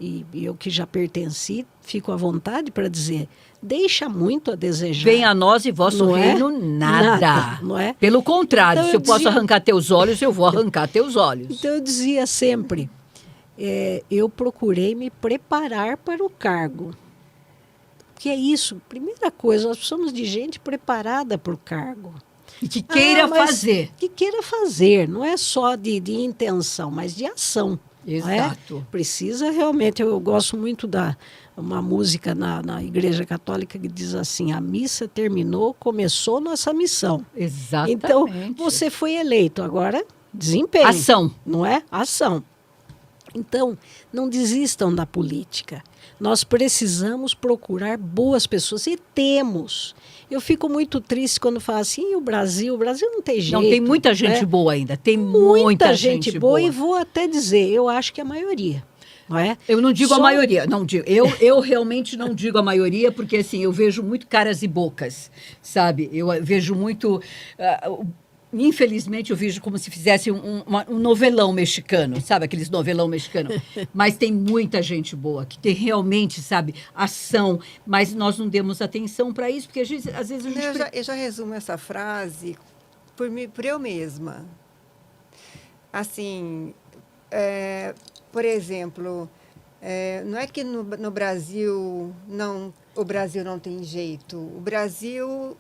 e eu que já pertenci, fico à vontade para dizer, deixa muito a desejar. Venha a nós e vosso Não é? reino nada. Não é? Pelo contrário, Então, se eu posso arrancar teus olhos, eu vou arrancar teus olhos. Então eu dizia sempre, eu procurei me preparar para o cargo. Que é isso, primeira coisa, nós precisamos de gente preparada para o cargo. E que queira fazer. Que queira fazer, não é só de intenção, mas de ação. Exato. Não é? Precisa realmente, eu gosto muito uma música na Igreja Católica que diz assim, a missa terminou, começou nossa missão. Exatamente. Então, você foi eleito, agora desempenho. Ação. Não é? Ação. Então, não desistam da política. Nós precisamos procurar boas pessoas e temos. Eu fico muito triste quando falo assim, o Brasil não tem jeito. Não, tem muita gente boa ainda, tem muita gente boa. E vou até dizer, eu acho que a maioria. Não é? Eu não digo a maioria, não digo. Eu realmente não digo a maioria, porque assim, eu vejo muito caras e bocas, sabe? Eu vejo muito... infelizmente, eu vejo como se fizesse um novelão mexicano, sabe? Aqueles novelão mexicano. Mas tem muita gente boa, que tem realmente, sabe, ação. Mas nós não demos atenção para isso, porque às vezes a gente... Eu já resumo essa frase por eu mesma. Assim, por exemplo, não é que no Brasil o Brasil não tem jeito. O Brasil,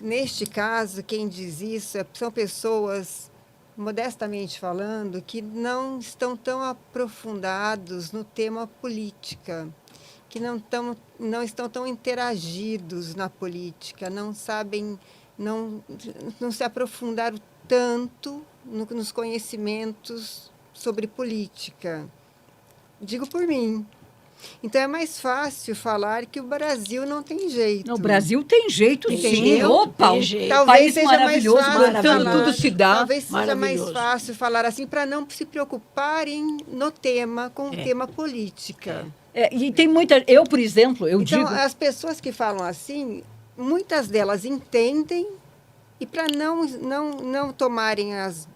neste caso, quem diz isso são pessoas, modestamente falando, que não estão tão aprofundados no tema política, que não estão tão interagidos na política, não sabem, não se aprofundaram tanto nos conhecimentos sobre política. Digo por mim. Então, é mais fácil falar que o Brasil não tem jeito. No Brasil tem jeito, sim. Entendeu? Opa, Tem um jeito. Talvez país seja mais maravilhoso, fácil plantando falar. tudo se dá. Talvez seja mais Maravilhoso. fácil falar assim, para não se preocuparem no tema, com o tema política. E tem muita... Eu, por exemplo, Então, digo... as pessoas que falam assim, muitas delas entendem, e para não tomarem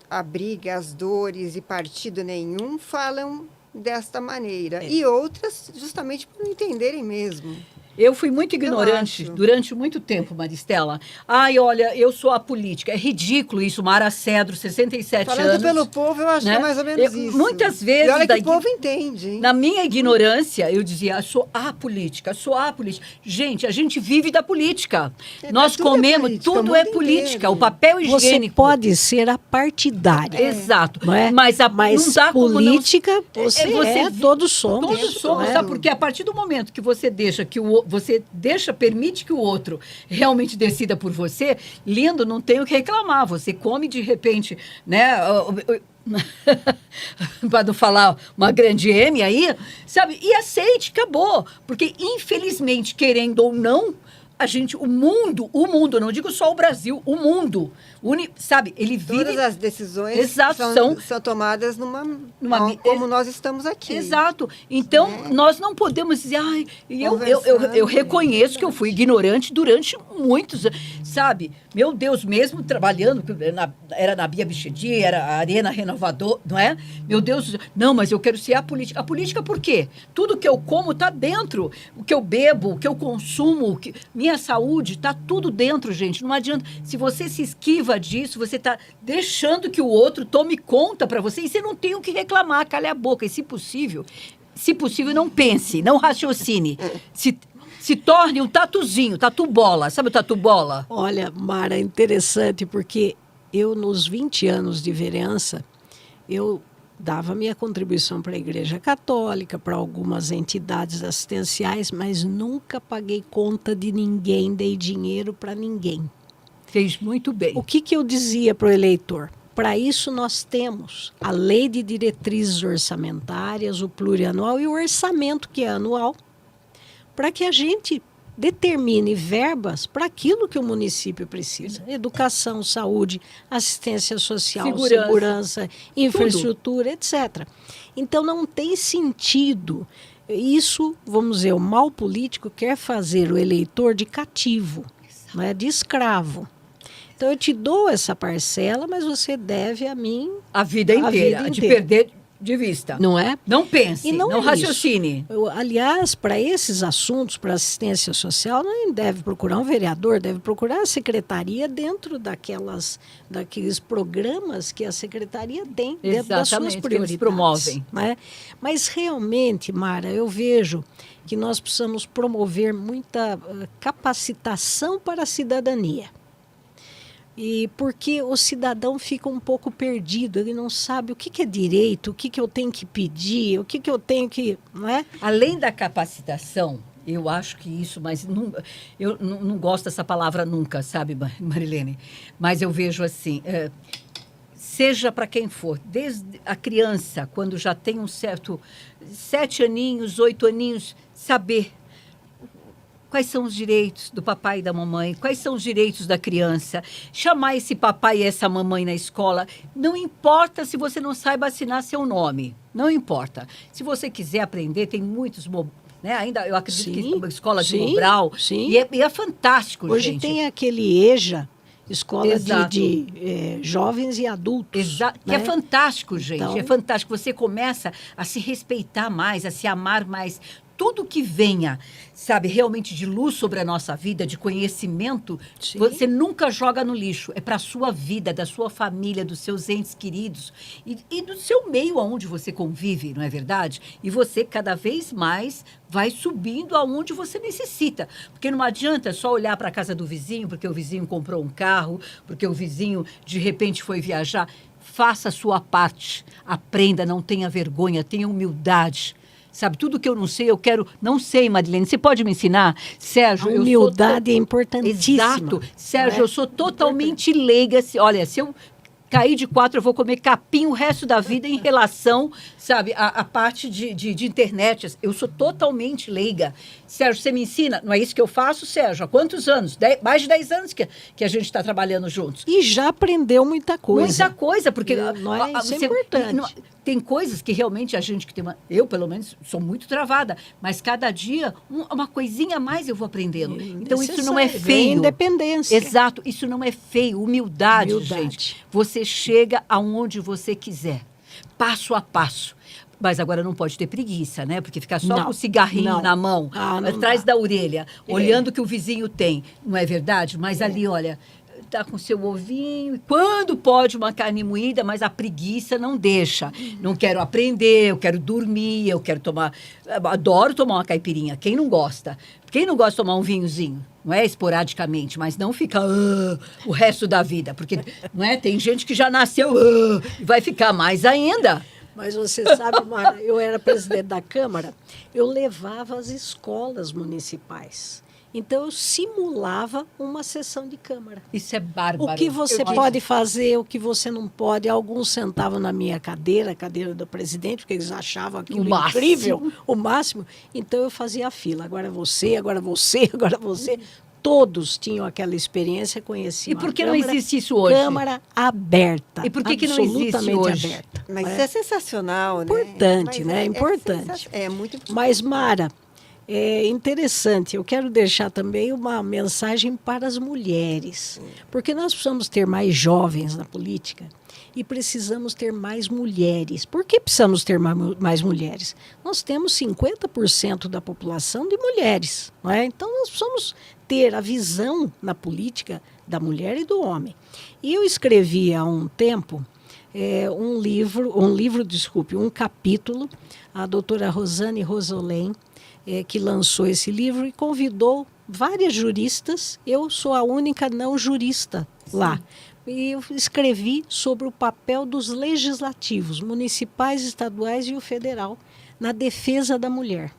a briga, as dores e partido nenhum, falam desta maneira. E outras, justamente por não entenderem mesmo. Eu fui muito ignorante acho. durante muito tempo, Maristela. Ai, olha, eu sou apolítica. É ridículo isso, Mara Cedro, 67 Falando anos. pelo povo, eu acho que é mais ou menos isso. Muitas vezes... E olha que daí- o povo entende, hein? Na minha ignorância, eu dizia, sou apolítica, sou apolítica. Gente, a gente vive da política. Nós tudo é comemos, política, tudo o é mundo política. inteiro. O papel Você higiênico... pode ser apartidária. Exato. Não é? Mas não dá como não- política, você todos somos. Todos somos, não é? sabe? Porque a partir do momento que você permite que o outro realmente decida por você, lindo, não tem o que reclamar. Você come de repente, né? Para não falar uma grande M aí, sabe? E aceite, acabou. Porque, infelizmente, querendo ou não, o mundo, não digo só o Brasil, o mundo, sabe? Ele vive... Todas as decisões Exato, são tomadas Numa- como nós estamos aqui. Exato. Então, nós não podemos dizer... Ai, e eu Conversando. reconheço que eu fui ignorante durante muitos anos, sabe? Meu Deus, mesmo trabalhando, era na Bia Bichedi, era a Arena Renovador, não é? Meu Deus, não, mas eu quero ser a política. A política por quê? Tudo que eu como está dentro. O que eu bebo, o que eu consumo, minha saúde, está tudo dentro, gente. Não adianta. Se você se esquiva disso, você está deixando que o outro tome conta para você e você não tem o que reclamar, cale a boca. E se possível, não pense, não raciocine. Se torne um tatuzinho, tatu-bola. Sabe o tatu-bola? Olha, Mara, interessante, porque eu, nos 20 anos de vereança, eu dava minha contribuição para a Igreja Católica, para algumas entidades assistenciais, mas nunca paguei conta de ninguém, dei dinheiro para ninguém. Fez muito bem. O que eu dizia para o eleitor? Para isso nós temos a Lei de Diretrizes Orçamentárias, o plurianual e o orçamento, que é anual, para que a gente determine verbas para aquilo que o município precisa. Educação, saúde, assistência social, segurança infraestrutura, etc. Então, não tem sentido. Isso, vamos dizer, o mal político quer fazer o eleitor de cativo, não é? De escravo. Então, eu te dou essa parcela, mas você deve a mim a vida inteira. De perder de vista. Não é? Não pense, E não é raciocine. Aliás, para esses assuntos, para assistência social, não deve procurar um vereador, deve procurar a secretaria dentro daqueles programas que a secretaria tem, dentro das suas Exatamente, que prioridades. eles promovem. Né? Mas realmente, Mara, eu vejo que nós precisamos promover muita capacitação para a cidadania. E porque o cidadão fica um pouco perdido, ele não sabe o que é direito, o que eu tenho que pedir, o que eu tenho que... Não é? Além da capacitação, eu acho que isso, mas eu não gosto dessa palavra nunca, sabe, Marilene? Mas eu vejo assim, seja para quem for, desde a criança, quando já tem um certo 7 aninhos, 8 aninhos, saber quais são os direitos do papai e da mamãe, quais são os direitos da criança, chamar esse papai e essa mamãe na escola, não importa se você não saiba assinar seu nome, não importa. Se você quiser aprender, tem muitos, né? Ainda eu acredito que é uma escola de Mobral, e é fantástico, hoje gente. Tem aquele EJA, Escola de Jovens e Adultos. Exato, né? que é fantástico, gente, Então, é fantástico. Você começa a se respeitar mais, a se amar mais. tudo que venha, sabe, realmente de luz sobre a nossa vida, de conhecimento, Sim. você nunca joga no lixo. É para a sua vida, da sua família, dos seus entes queridos e do seu meio aonde você convive, não é verdade? E você cada vez mais vai subindo aonde você necessita. Porque não adianta só olhar para a casa do vizinho, porque o vizinho comprou um carro, porque o vizinho de repente foi viajar. Faça a sua parte, aprenda, não tenha vergonha, tenha humildade. Sabe, tudo que eu não sei, eu quero... Não sei, Marilene, você pode me ensinar? Sérgio, A humildade é eu sou... importantíssima. Exato. Sérgio, não é? eu sou totalmente leiga. Olha, se eu cair de 4, eu vou comer capim o resto da vida em relação, sabe, à parte de internet. Eu sou totalmente leiga. Sérgio, você me ensina? Não é isso que eu faço, Sérgio? Há quantos anos? Mais de 10 anos que a gente está trabalhando juntos. E já aprendeu muita coisa. Muita coisa, porque... Não é? Isso é importante. Tem coisas que realmente a gente que tem uma... Eu, pelo menos, sou muito travada, mas cada dia uma coisinha a mais eu vou aprendendo. Então, isso não é Vem feio. independência. Exato, isso não é feio. Humildade, Humildade. gente. Você chega aonde você quiser, passo a passo. Mas agora não pode ter preguiça, né? Porque ficar só Não, com o cigarrinho não. na mão, Não atrás dá. da orelha, olhando o que o vizinho tem. Não é verdade? Mas ali, olha... Tá com seu ovinho, e quando pode uma carne moída, mas a preguiça não deixa. Não quero aprender, eu quero dormir, eu quero tomar... Adoro tomar uma caipirinha, quem não gosta? Quem não gosta de tomar um vinhozinho? Não é esporadicamente, mas não fica o resto da vida, porque não é? Tem gente que já nasceu e vai ficar mais ainda. Mas você sabe, Mara, eu era presidente da Câmara, eu levava as escolas municipais. Então, eu simulava uma sessão de Câmara. Isso é bárbaro. O que você pode fazer, o que você não pode. Alguns sentavam na minha cadeira, a cadeira do presidente, porque eles achavam aquilo incrível, o máximo. Então, eu fazia a fila. Agora você, agora você, agora você. Todos tinham aquela experiência, conheciam. E por que não existe isso hoje? Câmara aberta. E por que não existe hoje? Aberta. Mas isso é sensacional, né? Importante, né? É importante. É muito importante. Mas, Mara, é interessante. Eu quero deixar também uma mensagem para as mulheres. Porque nós precisamos ter mais jovens na política e precisamos ter mais mulheres. Por que precisamos ter mais mulheres? Nós temos 50% da população de mulheres, não é? Então, nós precisamos ter a visão na política da mulher e do homem. E eu escrevi há um tempo um capítulo, a doutora Rosane Rosolém, que lançou esse livro e convidou várias juristas. Eu sou a única não jurista lá. E eu escrevi sobre o papel dos legislativos, municipais, estaduais e o federal, na defesa da mulher.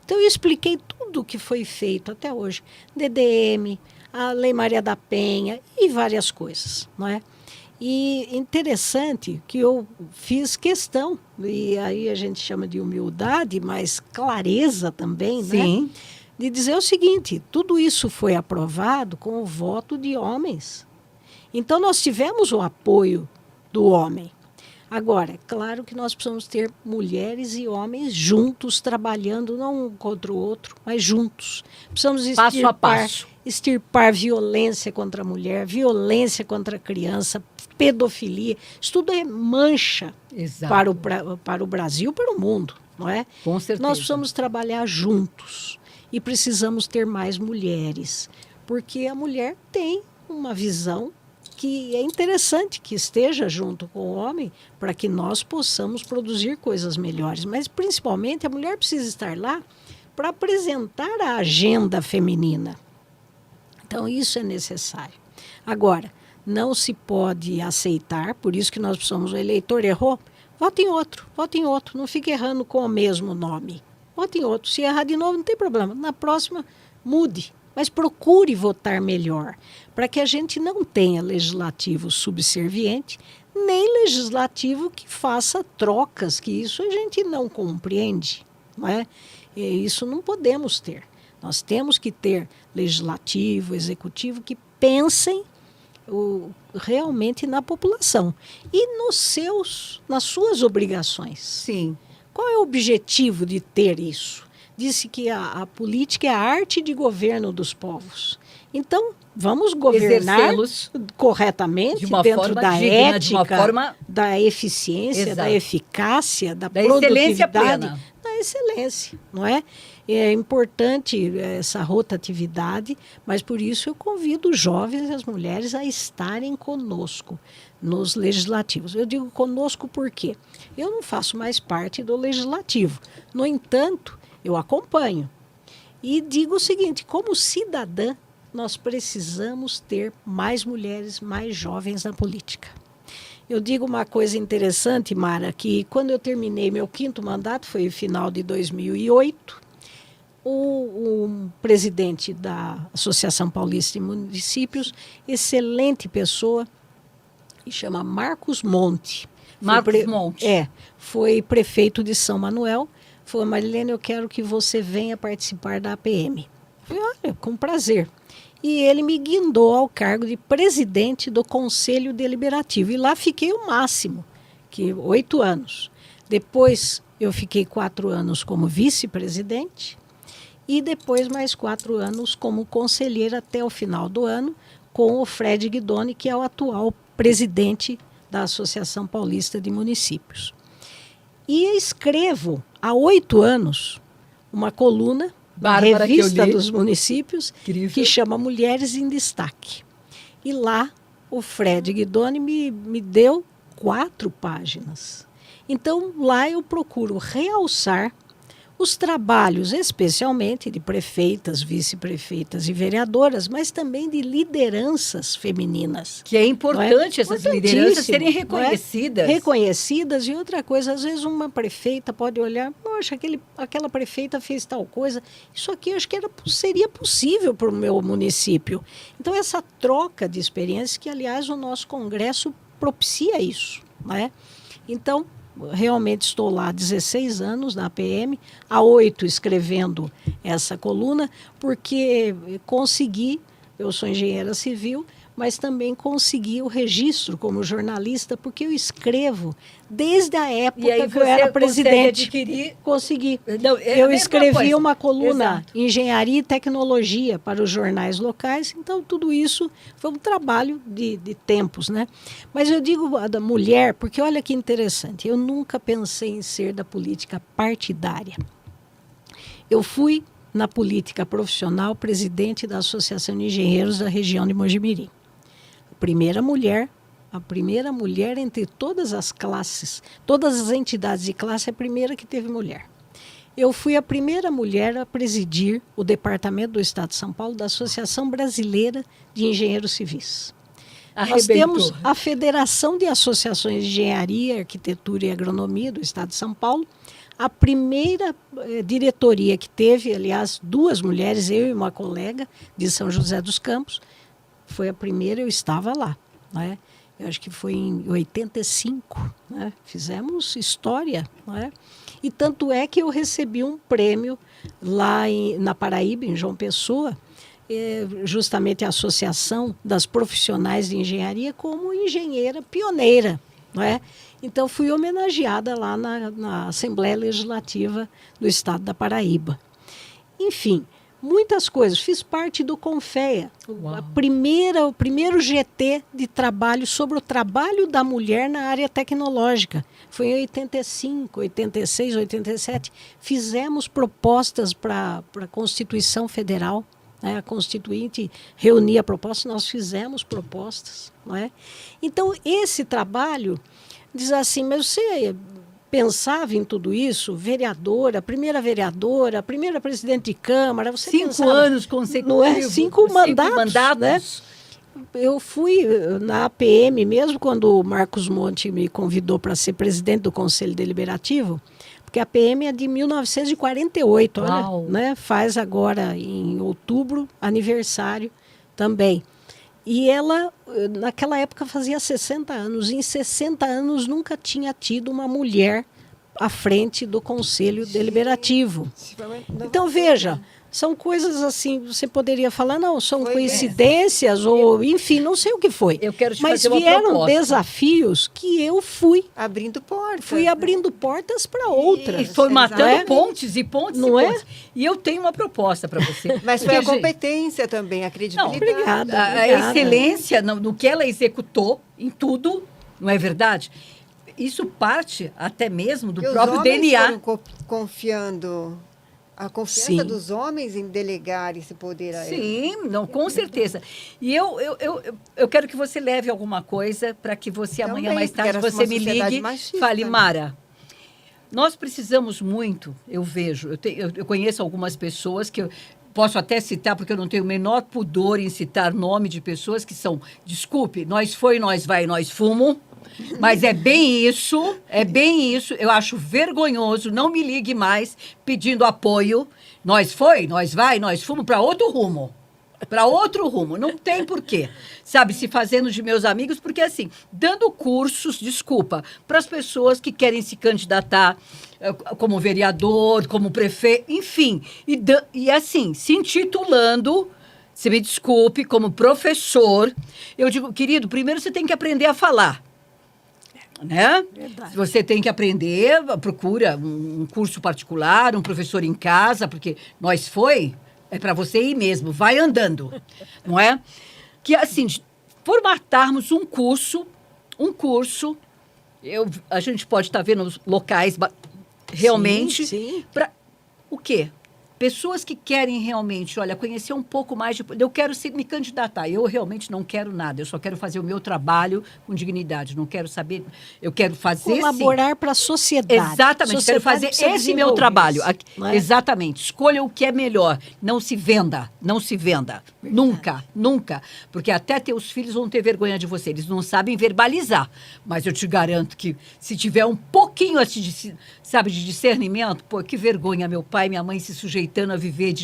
Então, eu expliquei tudo o que foi feito até hoje. DDM, a Lei Maria da Penha e várias coisas, não é? E interessante que eu fiz questão, e aí a gente chama de humildade, mas clareza também, Sim. né? De dizer o seguinte, tudo isso foi aprovado com o voto de homens. Então, nós tivemos o apoio do homem. Agora, é claro que nós precisamos ter mulheres e homens juntos, trabalhando, não um contra o outro, mas juntos. Precisamos Passo a passo. extirpar violência contra a mulher, violência contra a criança, pedofilia. Isso tudo é mancha para o Brasil, para o mundo, não é? Com certeza. Nós precisamos trabalhar juntos e precisamos ter mais mulheres, porque a mulher tem uma visão que é interessante que esteja junto com o homem para que nós possamos produzir coisas melhores. Mas, principalmente, a mulher precisa estar lá para apresentar a agenda feminina. Então, isso é necessário. Agora, não se pode aceitar, por isso que nós precisamos, o eleitor errou, vote em outro, não fique errando com o mesmo nome. Vote em outro. Se errar de novo, não tem problema. Na próxima, mude. Mas procure votar melhor, para que a gente não tenha legislativo subserviente, nem legislativo que faça trocas, que isso a gente não compreende, não é? E isso não podemos ter. Nós temos que ter legislativo, executivo, que pensem realmente na população e nas suas obrigações. Sim. Qual é o objetivo de ter isso? Disse que a política é a arte de governo dos povos. Então, vamos governar corretamente, dentro da digna, ética, de uma forma... da eficiência, Exato. da eficácia, da excelência produtividade, plena. da excelência, não é? É importante essa rotatividade, mas por isso eu convido os jovens e as mulheres a estarem conosco nos legislativos. Eu digo conosco porque eu não faço mais parte do legislativo. No entanto, eu acompanho. E digo o seguinte, como cidadã, nós precisamos ter mais mulheres, mais jovens na política. Eu digo uma coisa interessante, Mara, que quando eu terminei meu 5º mandato, foi no final de 2008, o presidente da Associação Paulista de Municípios, excelente pessoa, que chama Marcos Monte. Monte. Foi prefeito de São Manuel. Falou, Marilene, eu quero que você venha participar da APM. Eu falei, olha, com prazer. E ele me guindou ao cargo de presidente do Conselho Deliberativo. E lá fiquei o máximo, que 8 anos. Depois eu fiquei 4 anos como vice-presidente e depois mais 4 anos como conselheira até o final do ano, com o Fred Guidoni, que é o atual presidente da Associação Paulista de Municípios. E escrevo há 8 anos uma coluna da Revista dos Municípios, que chama Mulheres em Destaque. E lá o Fred Guidoni me deu 4 páginas. Então lá eu procuro realçar os trabalhos, especialmente de prefeitas, vice-prefeitas e vereadoras, mas também de lideranças femininas. Que é importante essas lideranças serem reconhecidas. Reconhecidas. E outra coisa, às vezes uma prefeita pode olhar, poxa, aquela prefeita fez tal coisa, isso aqui eu acho que seria possível para o meu município. Então, essa troca de experiências, que aliás o nosso congresso propicia isso, né? Então, realmente estou lá há 16 anos na APM, há 8 escrevendo essa coluna, porque consegui, eu sou engenheira civil, mas também consegui o registro como jornalista, porque eu escrevo desde a época que eu era presidente. Consegui. Não, eu escrevi uma coluna Engenharia e Tecnologia para os jornais locais, então tudo isso foi um trabalho de tempos, né? Mas eu digo a da mulher, porque olha que interessante, eu nunca pensei em ser da política partidária. Eu fui, na política profissional, presidente da Associação de Engenheiros da região de Mogi-mirim. A primeira mulher entre todas as classes, todas as entidades de classe, a primeira que teve mulher. Eu fui a primeira mulher a presidir o departamento do Estado de São Paulo da Associação Brasileira de Engenheiros Civis. Nós temos a Federação de Associações de Engenharia, Arquitetura e Agronomia do Estado de São Paulo. A primeira diretoria que teve, aliás, 2 mulheres, eu e uma colega de São José dos Campos, foi a primeira, eu estava lá, né? Eu acho que foi em 85, né? Fizemos história, né? E tanto é que eu recebi um prêmio lá na Paraíba, em João Pessoa, justamente a Associação das Profissionais de Engenharia, como engenheira pioneira, né? Então fui homenageada lá na Assembleia Legislativa do Estado da Paraíba. Enfim, muitas coisas. Fiz parte do Confea, o primeiro GT de trabalho sobre o trabalho da mulher na área tecnológica. Foi em 85, 86, 87. Fizemos propostas para a Constituição Federal. Né? A Constituinte reunia propostas, nós fizemos propostas. Não é? Então, esse trabalho diz assim, mas você pensava em tudo isso, vereadora, primeira presidente de Câmara, você 5 pensava, anos consecutivos. Não é? 5 mandatos. Né? Eu fui na APM, mesmo quando o Marcos Monte me convidou para ser presidente do Conselho Deliberativo, porque a APM é de 1948, olha, né? Faz agora em outubro aniversário também. E ela, naquela época, fazia 60 anos. Em 60 anos, nunca tinha tido uma mulher à frente do Conselho Deliberativo. Então, veja, são coisas assim, você poderia falar, não, são coincidências, ou enfim, não sei o que foi. Eu quero te Mas fazer uma vieram proposta. Desafios que eu fui abrindo portas. Fui abrindo portas para outras. E foi matando né? pontes e pontes Não e é? pontes. E eu tenho uma proposta para você. Mas foi a Porque, competência também, a credibilidade. Não, obrigada. a excelência no que ela executou em tudo, não é verdade? isso parte até mesmo do Porque próprio os homens DNA. foram confiando a confiança Sim. dos homens em delegar esse poder a eles. Sim, não, com certeza. E eu quero que você leve alguma coisa para que você Também, amanhã mais porque tarde era você uma me sociedade ligue e machista, fale, né? Mara, nós precisamos muito, eu vejo, eu conheço algumas pessoas que eu posso até citar, porque eu não tenho o menor pudor em citar nome de pessoas que são, desculpe, nós foi, nós vai, nós fumo, mas é bem isso, eu acho vergonhoso, não me ligue mais pedindo apoio, nós foi, nós vai, nós fumo para outro rumo. Para outro rumo, não tem porquê, sabe, se fazendo de meus amigos, porque assim, dando cursos, desculpa, para as pessoas que querem se candidatar como vereador, como prefeito, enfim, e assim, se intitulando, se me desculpe, como professor, eu digo, querido, primeiro você tem que aprender a falar. Né? Verdade. Você tem que aprender, procura um curso particular, um professor em casa, porque nós foi, é para você ir mesmo, vai andando, não é? Que assim, formatarmos um curso, a gente pode estar vendo os locais realmente, Sim. para o quê? Pessoas que querem realmente, olha, conhecer um pouco mais de... Eu quero me candidatar, eu realmente não quero nada, eu só quero fazer o meu trabalho com dignidade, não quero saber, eu quero fazer, Colaborar para a sociedade. exatamente, quero fazer Precisa esse meu desenvolver trabalho. isso, não é? Exatamente. Escolha o que é melhor. Não se venda. Não se venda. Nunca, nunca. Porque até teus filhos vão ter vergonha de você. Eles não sabem verbalizar. Mas eu te garanto que se tiver um pouquinho assim sabe, de discernimento, pô, que vergonha meu pai e minha mãe se sujeitando a viver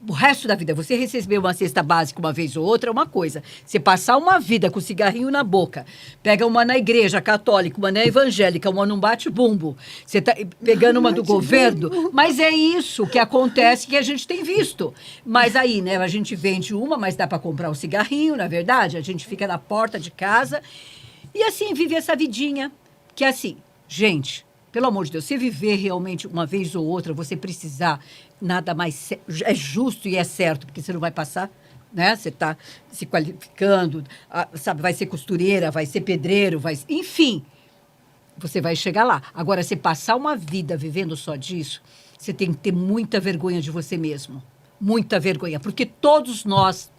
o resto da vida. Você receber uma cesta básica uma vez ou outra é uma coisa. Você passar uma vida com cigarrinho na boca, pega uma na igreja católica, uma na evangélica, uma num bate-bumbo, você tá pegando uma do governo, mas é isso que acontece, que a gente tem visto. Mas aí, né, a gente vende uma, mas dá para comprar um cigarrinho, na verdade, a gente fica na porta de casa e assim, vive essa vidinha, que é assim, gente... Pelo amor de Deus, se viver realmente uma vez ou outra, você precisar, nada mais é justo e é certo, porque você não vai passar, né? Você está se qualificando, sabe? Vai ser costureira, vai ser pedreiro, enfim, você vai chegar lá. Agora, você passar uma vida vivendo só disso, você tem que ter muita vergonha de você mesmo. Muita vergonha, porque todos nós,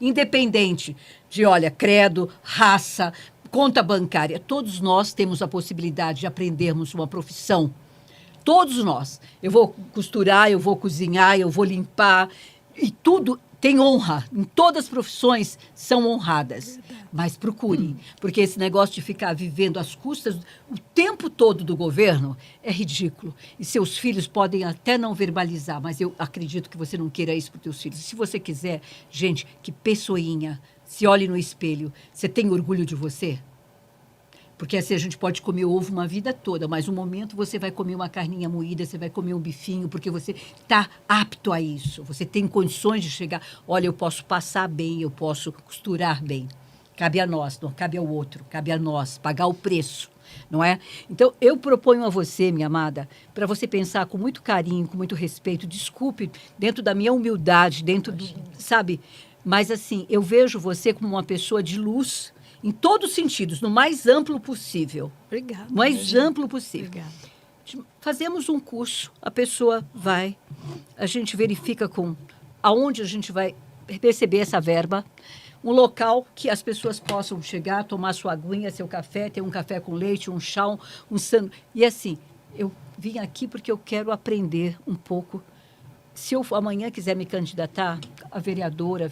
independente de, olha, credo, raça, conta bancária, todos nós temos a possibilidade de aprendermos uma profissão. Todos nós. Eu vou costurar, eu vou cozinhar, eu vou limpar. E tudo tem honra. Em todas as profissões são honradas. Mas procure, porque esse negócio de ficar vivendo às custas o tempo todo do governo é ridículo. E seus filhos podem até não verbalizar, mas eu acredito que você não queira isso para os teus filhos. Se você quiser, gente, que pessoinha, se olhe no espelho. Você tem orgulho de você? Porque assim a gente pode comer ovo uma vida toda, mas um momento você vai comer uma carninha moída, você vai comer um bifinho, porque você está apto a isso. Você tem condições de chegar, olha, eu posso passar bem, eu posso costurar bem. Cabe a nós, não cabe ao outro, cabe a nós pagar o preço, não é? Então, eu proponho a você, minha amada, para você pensar com muito carinho, com muito respeito, desculpe, dentro da minha humildade, sabe? Mas, assim, eu vejo você como uma pessoa de luz, em todos os sentidos, no mais amplo possível. Obrigada. No mais amplo possível. Obrigada. Fazemos um curso, a pessoa vai, a gente verifica aonde a gente vai receber essa verba, um local que as pessoas possam chegar, tomar sua aguinha, seu café, ter um café com leite, um chá, um sanduíche. E assim, eu vim aqui porque eu quero aprender um pouco. Se eu amanhã quiser me candidatar a vereadora,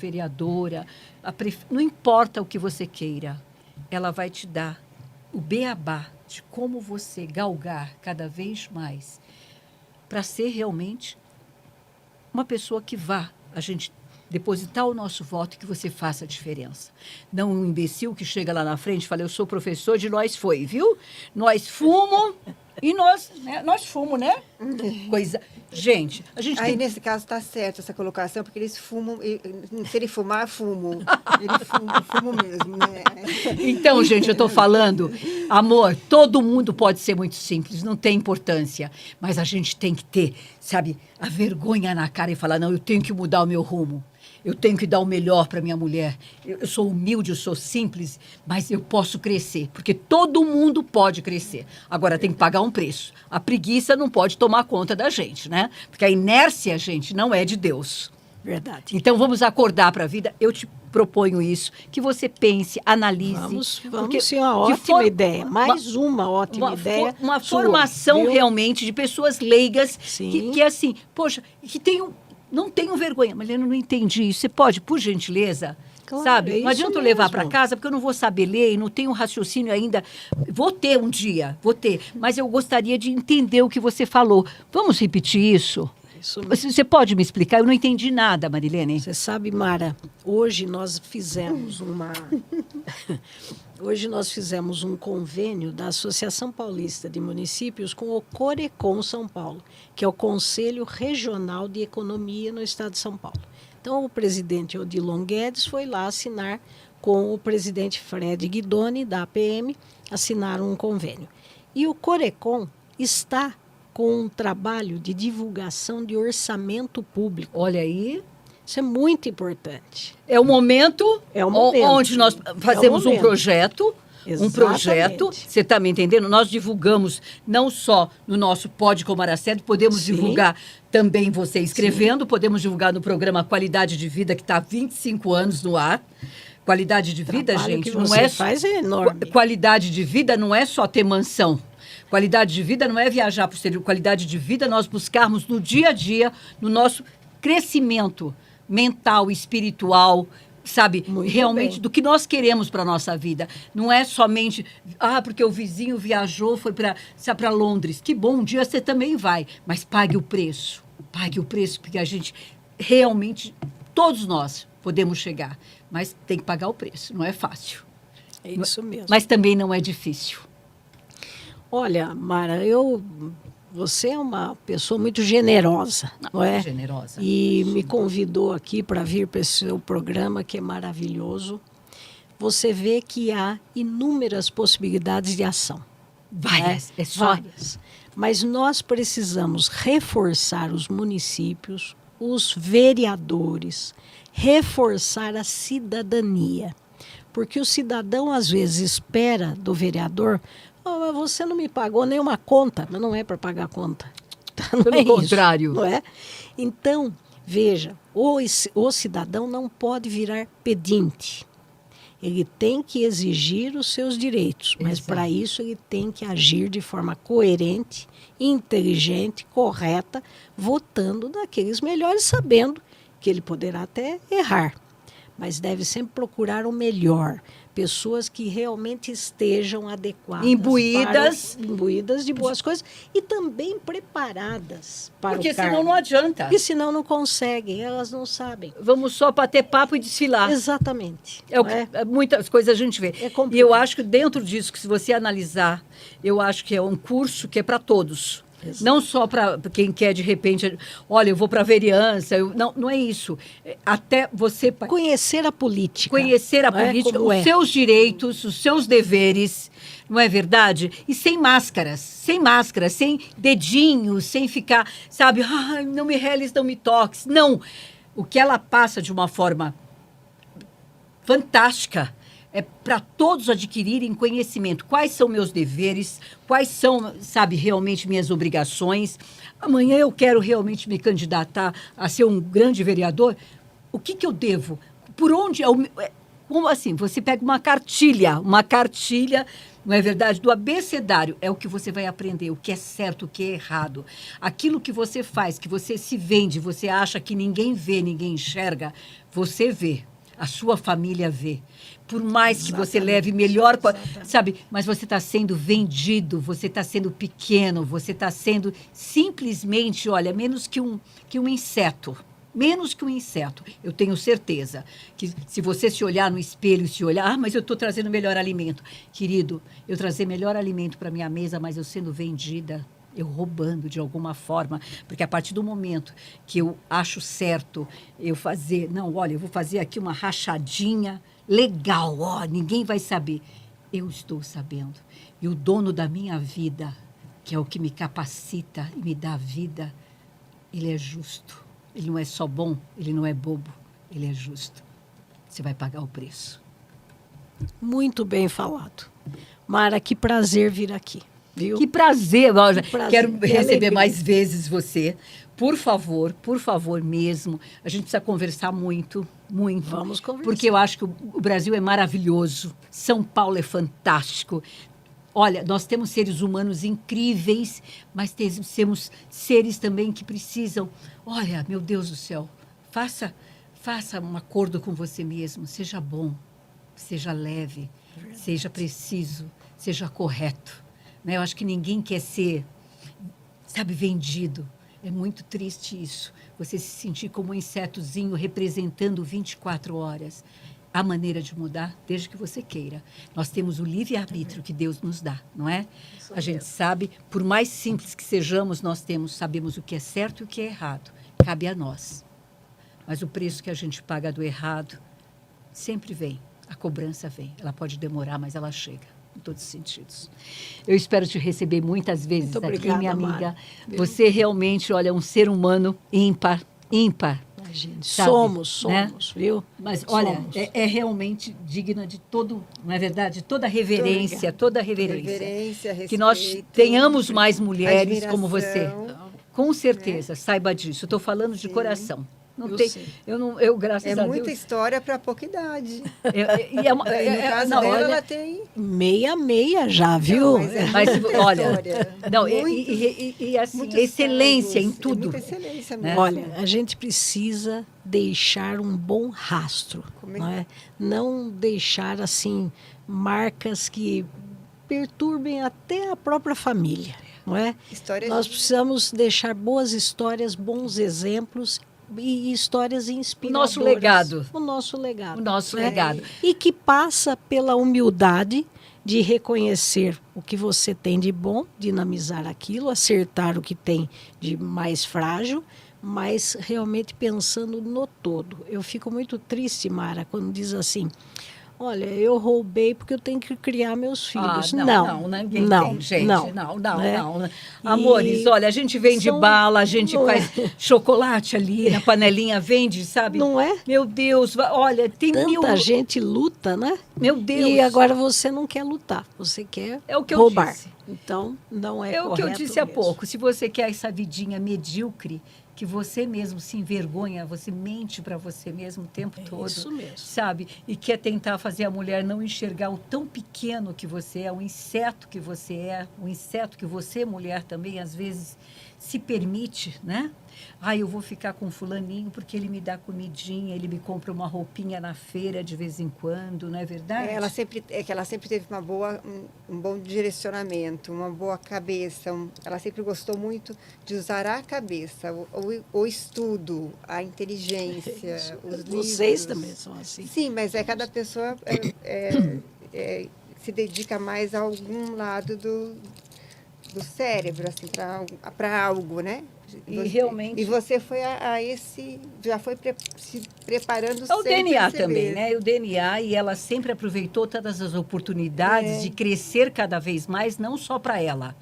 não importa o que você queira, ela vai te dar o beabá de como você galgar cada vez mais para ser realmente uma pessoa que a gente depositar o nosso voto e que você faça a diferença. Não um imbecil que chega lá na frente e fala, eu sou professor de nós foi, viu? Nós fumo e nós fumo, né? Coisa... Gente, a gente Aí, tem... nesse caso, está certo essa colocação, porque eles fumam, se ele fumar, fumo. Ele fumo mesmo, né? Então, gente, eu estou falando, amor, todo mundo pode ser muito simples, não tem importância, mas a gente tem que ter, sabe, a vergonha na cara e falar, não, eu tenho que mudar o meu rumo. Eu tenho que dar o melhor para minha mulher. Eu sou humilde, eu sou simples, mas eu posso crescer, porque todo mundo pode crescer. Agora tem que pagar um preço. A preguiça não pode tomar conta da gente, né? Porque a inércia, gente, não é de Deus. Verdade. Então vamos acordar para a vida. Eu te proponho isso, que você pense, analise. Vamos sim, uma ótima ideia. Mais uma ótima ideia. Uma sua, formação viu? realmente de pessoas leigas Sim. que assim, poxa, que tenham, não tenham vergonha. Mas eu não entendi isso. Você pode, por gentileza, Claro, sabe? é Não isso adianta eu levar mesmo. para casa, porque eu não vou saber ler e não tenho raciocínio ainda. Vou ter um dia, mas eu gostaria de entender o que você falou. Vamos repetir isso? Isso mesmo. Você pode me explicar? Eu não entendi nada, Marilene. Você sabe, Mara, hoje nós fizemos um convênio da Associação Paulista de Municípios com o Corecon São Paulo, que é o Conselho Regional de Economia no Estado de São Paulo. Então, o presidente Odilon Guedes foi lá assinar com o presidente Fred Guidoni, da APM, assinaram um convênio. E o Corecon está com um trabalho de divulgação de orçamento público. Olha aí. Isso é muito importante. É o momento, onde nós fazemos um projeto. Exatamente. Um projeto, você está me entendendo? Nós divulgamos não só no nosso Pode Como Era Certo, podemos Sim. divulgar também você escrevendo, Sim. podemos divulgar no programa Qualidade de Vida, que está há 25 anos no ar. Qualidade de vida, gente, que não você é... faz é enorme. Qualidade de vida não é só ter mansão. Qualidade de vida não é viajar para o exterior. Qualidade de vida é nós buscarmos no dia a dia, no nosso crescimento mental, espiritual, sabe? Muito realmente bem. do que nós queremos para a nossa vida. Não é somente, porque o vizinho viajou, foi para Londres. Que bom, um dia você também vai, mas pague o preço. Pague o preço, porque a gente realmente, todos nós podemos chegar, mas tem que pagar o preço, não é fácil. É isso mesmo. Mas também não é difícil. Olha, Mara, você é uma pessoa muito generosa, não é? Generosa. E me convidou aqui para vir para esse seu programa, que é maravilhoso. Você vê que há inúmeras possibilidades de ação. Várias, é só. Várias. Mas nós precisamos reforçar os municípios, os vereadores, reforçar a cidadania. Porque o cidadão, às vezes, espera do vereador: mas você não me pagou nenhuma conta. Mas não é para pagar conta. Não Pelo é contrário. isso, não é? Então, veja, o cidadão não pode virar pedinte. Ele tem que exigir os seus direitos, mas Exato. para isso ele tem que agir de forma coerente, inteligente, correta, votando naqueles melhores, sabendo que ele poderá até errar, mas deve sempre procurar o melhor. Pessoas que realmente estejam adequadas. Imbuídas de boas coisas e também preparadas para Porque o cargo. senão não adianta. Porque senão não conseguem, elas não sabem. Vamos só para ter papo e desfilar. Exatamente. É o não que, muitas coisas a gente vê. É complicado. E eu acho que dentro disso, que se você analisar, eu acho que é um curso que é para todos. Exato. Não só para quem quer, de repente, olha, eu vou para a vereança. Não é isso. Até você... Conhecer a política. Conhecer a não é? política, Como os seus direitos, os seus deveres, não é verdade? E sem máscaras, sem dedinhos, sem ficar, sabe, não me reles, não me toques. Não. O que ela passa de uma forma fantástica é para todos adquirirem conhecimento. Quais são meus deveres? Quais são, sabe, realmente minhas obrigações? Amanhã eu quero realmente me candidatar a ser um grande vereador. O que eu devo? Por onde? Como assim? Você pega uma cartilha, não é verdade? Do abecedário. É o que você vai aprender, o que é certo, o que é errado. Aquilo que você faz, que você se vende, você acha que ninguém vê, ninguém enxerga, você vê. A sua família vê. Por mais que você leve melhor, sabe? Mas você está sendo vendido, você está sendo pequeno, você está sendo simplesmente, olha, menos que um inseto. Menos que um inseto. Eu tenho certeza que se você se olhar no espelho, se olhar, mas eu estou trazendo melhor alimento. Querido, eu trazer melhor alimento para minha mesa, mas eu sendo vendida, eu roubando de alguma forma, porque a partir do momento que eu acho certo eu fazer, não, olha, eu vou fazer aqui uma rachadinha legal, ninguém vai saber. Eu estou sabendo. E o dono da minha vida, que é o que me capacita e me dá vida, ele é justo. Ele não é só bom, ele não é bobo. ele é justo. Você vai pagar o preço. Muito bem falado. Mara, que prazer vir aqui, viu? Que prazer, Rosa. Que prazer, Quero que receber alegria. mais vezes você. Por favor mesmo. A gente precisa conversar muito, muito. Vamos conversar. Porque eu acho que o Brasil é maravilhoso. São Paulo é fantástico. Olha, nós temos seres humanos incríveis, mas temos seres também que precisam. Olha, meu Deus do céu, faça um acordo com você mesmo. Seja bom, seja leve, seja preciso, seja correto. Né? Eu acho que ninguém quer ser, sabe, vendido. É muito triste isso. Você se sentir como um insetozinho representando 24 horas. A maneira de mudar, desde que você queira. Nós temos o livre-arbítrio que Deus nos dá, não é? A gente sabe, por mais simples que sejamos, sabemos o que é certo e o que é errado. Cabe a nós. Mas o preço que a gente paga do errado sempre vem. A cobrança vem. Ela pode demorar, mas ela chega. Em todos os sentidos. Eu espero te receber muitas vezes Muito aqui, obrigada, minha amiga. Mara. Você realmente, olha, é um ser humano ímpar. Gente, sabe, somos, né? viu? Mas, olha, Somos. é realmente digna de todo, não é verdade? Toda reverência, toda reverência. Reverência, respeito. Que nós tenhamos mais mulheres como você. admiração. Com certeza, saiba disso. Eu estou falando de Sim. coração. Não Eu tem, sei. eu graças É a muita Deus. história para pouca idade. E é uma- E no caso não, dela, olha, ela tem... Meia já, viu? Não, é mas, muita olha, história. não, Muitos- e assim, muitos excelência em cargos, tudo. Muita excelência Né? mesmo. Olha, a gente precisa deixar um bom rastro, Como é não é? Não deixar assim marcas que perturbem até a própria família, não é? História Nós de- precisamos deixar boas histórias, bons exemplos e histórias inspiradoras. legado. O nosso legado. O nosso né? legado. E que passa pela humildade de reconhecer o que você tem de bom, dinamizar aquilo, acertar o que tem de mais frágil, mas realmente pensando no todo. Eu fico muito triste, Mara, quando diz assim: olha, eu roubei porque eu tenho que criar meus filhos. Ninguém não, tem, gente. não, Não. né? Amores, E olha, a gente vende são- bala, a gente não faz chocolate ali na panelinha, vende, sabe? Não é? Meu Deus, olha, tem Tanta gente luta, né? Meu Deus. E agora você não quer lutar, você quer É o que eu roubar. disse. Então, não é É o que eu correto disse há mesmo. pouco. Se você quer essa vidinha medíocre, que você mesmo se envergonha, você mente para você mesmo o tempo É todo. isso mesmo. Sabe? E quer tentar fazer a mulher não enxergar o tão pequeno que você é, o inseto que você é, o inseto que você, mulher, também, às vezes, se permite, né? Ah, eu vou ficar com fulaninho porque ele me dá comidinha, ele me compra uma roupinha na feira de vez em quando, não é verdade? Ela sempre teve um bom direcionamento, uma boa cabeça. Ela sempre gostou muito de usar a cabeça, o estudo, a inteligência, os livros. Vocês também são assim. Sim, mas cada pessoa se dedica mais a algum lado do cérebro, assim, para algo, né? E realmente- E você foi já foi se preparando É o sem DNA perceber. também, né? O DNA, e ela sempre aproveitou todas as oportunidades de crescer cada vez mais, não só para ela,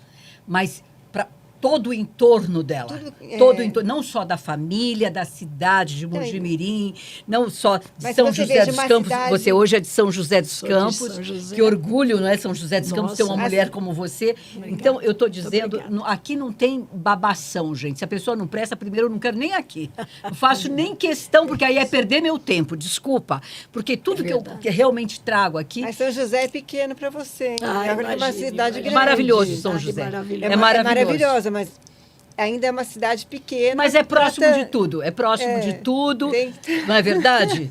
mas para todo o entorno dela. Todo o entorno, não só da família, da cidade de Mojimirim, não só de Mas São você José vê de dos uma Campos. cidade- Você hoje é de São José dos Sou de Campos. São José. Que orgulho, não é? São José dos Campos ter uma Nossa. mulher como você. Então, eu estou dizendo, obrigada. aqui não tem babação, gente. Se a pessoa não presta, primeiro eu não quero nem aqui. Não faço nem questão, porque aí é perder meu tempo. Desculpa. Porque tudo que eu realmente trago aqui Mas São José é pequeno para você. Hein? Ah, É uma imagine, cidade imagine. é grande. maravilhoso São Cidade José. maravilhosa. É maravilhoso. maravilhosa, mas ainda é uma cidade pequena. Mas é próximo Trata- de tudo. É próximo de tudo. tem- Não é verdade?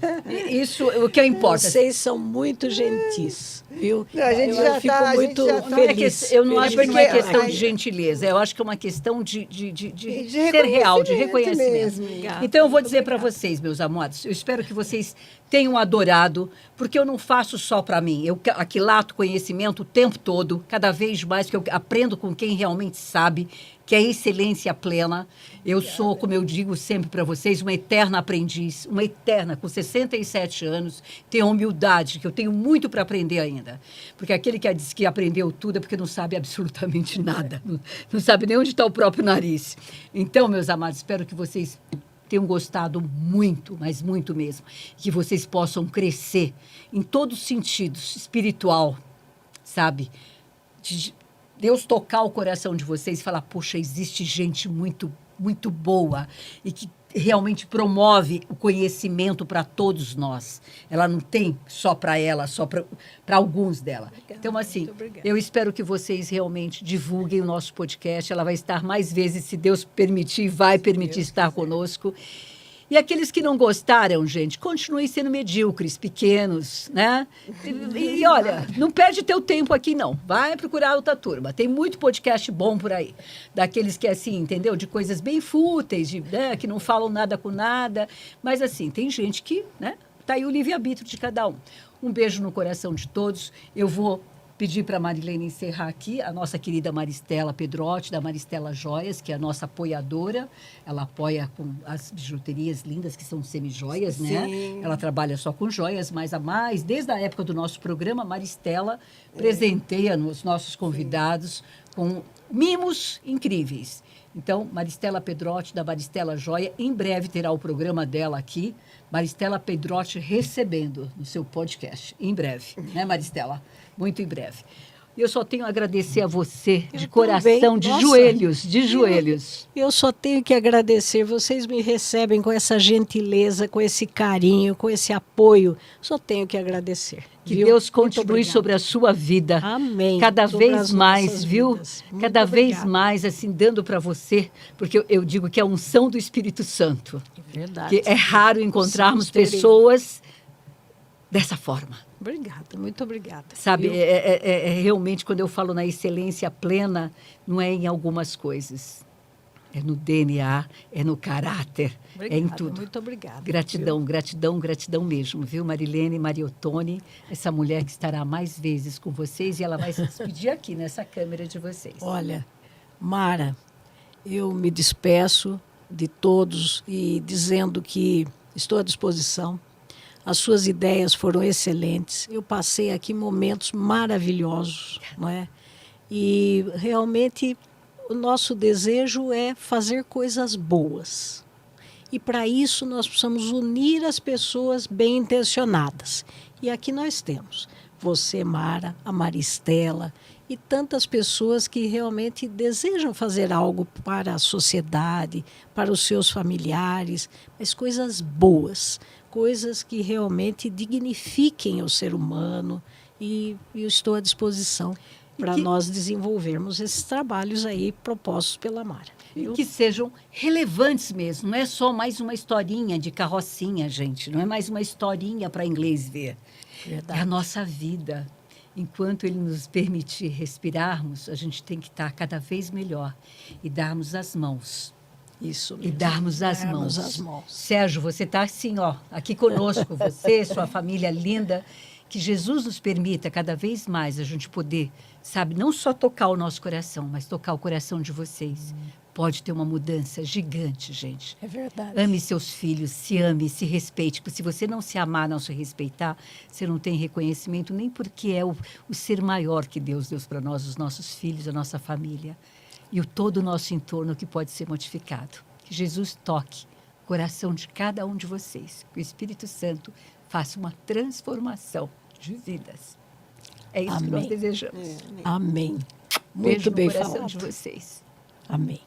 Isso o que importa. Vocês são muito gentis, viu? Não, a gente eu já fico tá- a muito gente já tá- Não é feliz. que- eu não acho que não é porque- questão de ai- gentileza, eu acho que é uma questão de De ser real, de reconhecimento reconhecimento. mesmo. Então, eu vou dizer para vocês, meus amados, eu espero que vocês tenham adorado, porque eu não faço só para mim, eu aquilato conhecimento o tempo todo, cada vez mais, que eu aprendo com quem realmente sabe, que é excelência plena. Eu sou, como eu digo sempre para vocês, uma eterna aprendiz, uma eterna, com 67 anos, tenho humildade, que eu tenho muito para aprender ainda. Porque aquele que diz que aprendeu tudo é porque não sabe absolutamente nada, não sabe nem onde está o próprio nariz. Então, meus amados, espero que vocês tenham gostado muito, mas muito mesmo. Que vocês possam crescer em todos os sentidos, espiritual, sabe? De Deus tocar o coração de vocês e falar, poxa, existe gente muito, muito boa e que realmente promove o conhecimento para todos nós. Ela não tem só para ela, só para alguns dela. Então, assim, eu espero que vocês realmente divulguem o nosso podcast. Ela vai estar mais vezes, se Deus permitir, vai permitir estar conosco. E aqueles que não gostaram, gente, continuem sendo medíocres, pequenos, né? E olha, não perde teu tempo aqui, não. Vai procurar outra turma. Tem muito podcast bom por aí. Daqueles que, assim, entendeu? De coisas bem fúteis, né? Que não falam nada com nada. Mas, assim, tem gente que, né? Tá aí o livre-arbítrio de cada um. Um beijo no coração de todos. Eu vou pedir para a Marilene encerrar aqui, a nossa querida Maristela Pedrotti, da Maristela Joias, que é a nossa apoiadora. Ela apoia com as bijuterias lindas, que são semi-joias, né? Ela trabalha só com joias, mas desde a época do nosso programa, Maristela presenteia os nossos convidados com mimos incríveis. Então, Maristela Pedrotti, da Maristela Joia, em breve terá o programa dela aqui, Maristela Pedrotti recebendo no seu podcast, em breve, né, Maristela? Muito em breve. Eu só tenho a agradecer a você, de coração, de joelhos. Eu só tenho que agradecer. Vocês me recebem com essa gentileza, com esse carinho, com esse apoio. Só tenho que agradecer. Que Deus continue sobre a sua vida. Amém. Cada vez mais, viu? Cada vez obrigada. mais, assim, dando para você, porque eu digo que é a unção do Espírito Santo. É verdade. Que é raro encontrarmos pessoas dessa forma. Obrigada, muito obrigada. Sabe, realmente, quando eu falo na excelência plena, não é em algumas coisas. É no DNA, é no caráter, Obrigada, é em tudo. Muito obrigada. Gratidão, gratidão, gratidão mesmo, viu, Marilene, Mariotone, essa mulher que estará mais vezes com vocês e ela vai se despedir aqui nessa câmera de vocês. Olha, Mara, eu me despeço de todos e dizendo que estou à disposição. As suas ideias foram excelentes. Eu passei aqui momentos maravilhosos, não é? E realmente o nosso desejo é fazer coisas boas. E para isso nós precisamos unir as pessoas bem intencionadas. E aqui nós temos você, Mara, a Maristela e tantas pessoas que realmente desejam fazer algo para a sociedade, para os seus familiares, mas coisas boas, coisas que realmente dignifiquem o ser humano, e eu estou à disposição para nós desenvolvermos esses trabalhos aí propostos pela Mara. Que sejam relevantes mesmo, não é só mais uma historinha de carrocinha, gente, não é mais uma historinha para inglês ver. Verdade. É a nossa vida. Enquanto ele nos permitir respirarmos, a gente tem que estar cada vez melhor e darmos as mãos. Isso mesmo. E darmos as mãos. As mãos. Sérgio, você está assim, ó, aqui conosco, você, sua família linda. Que Jesus nos permita cada vez mais a gente poder, sabe, não só tocar o nosso coração, mas tocar o coração de vocês. Pode ter uma mudança gigante, gente. É verdade. Ame seus filhos, se ame, se respeite. Porque se você não se amar, não se respeitar, você não tem reconhecimento nem porque é o ser maior que Deus deu para nós, os nossos filhos, a nossa família. E todo o nosso entorno que pode ser modificado. Que Jesus toque o coração de cada um de vocês. Que o Espírito Santo faça uma transformação de vidas. É isso que nós desejamos. Amém. Beijo Muito bem no coração falado. de vocês. Amém.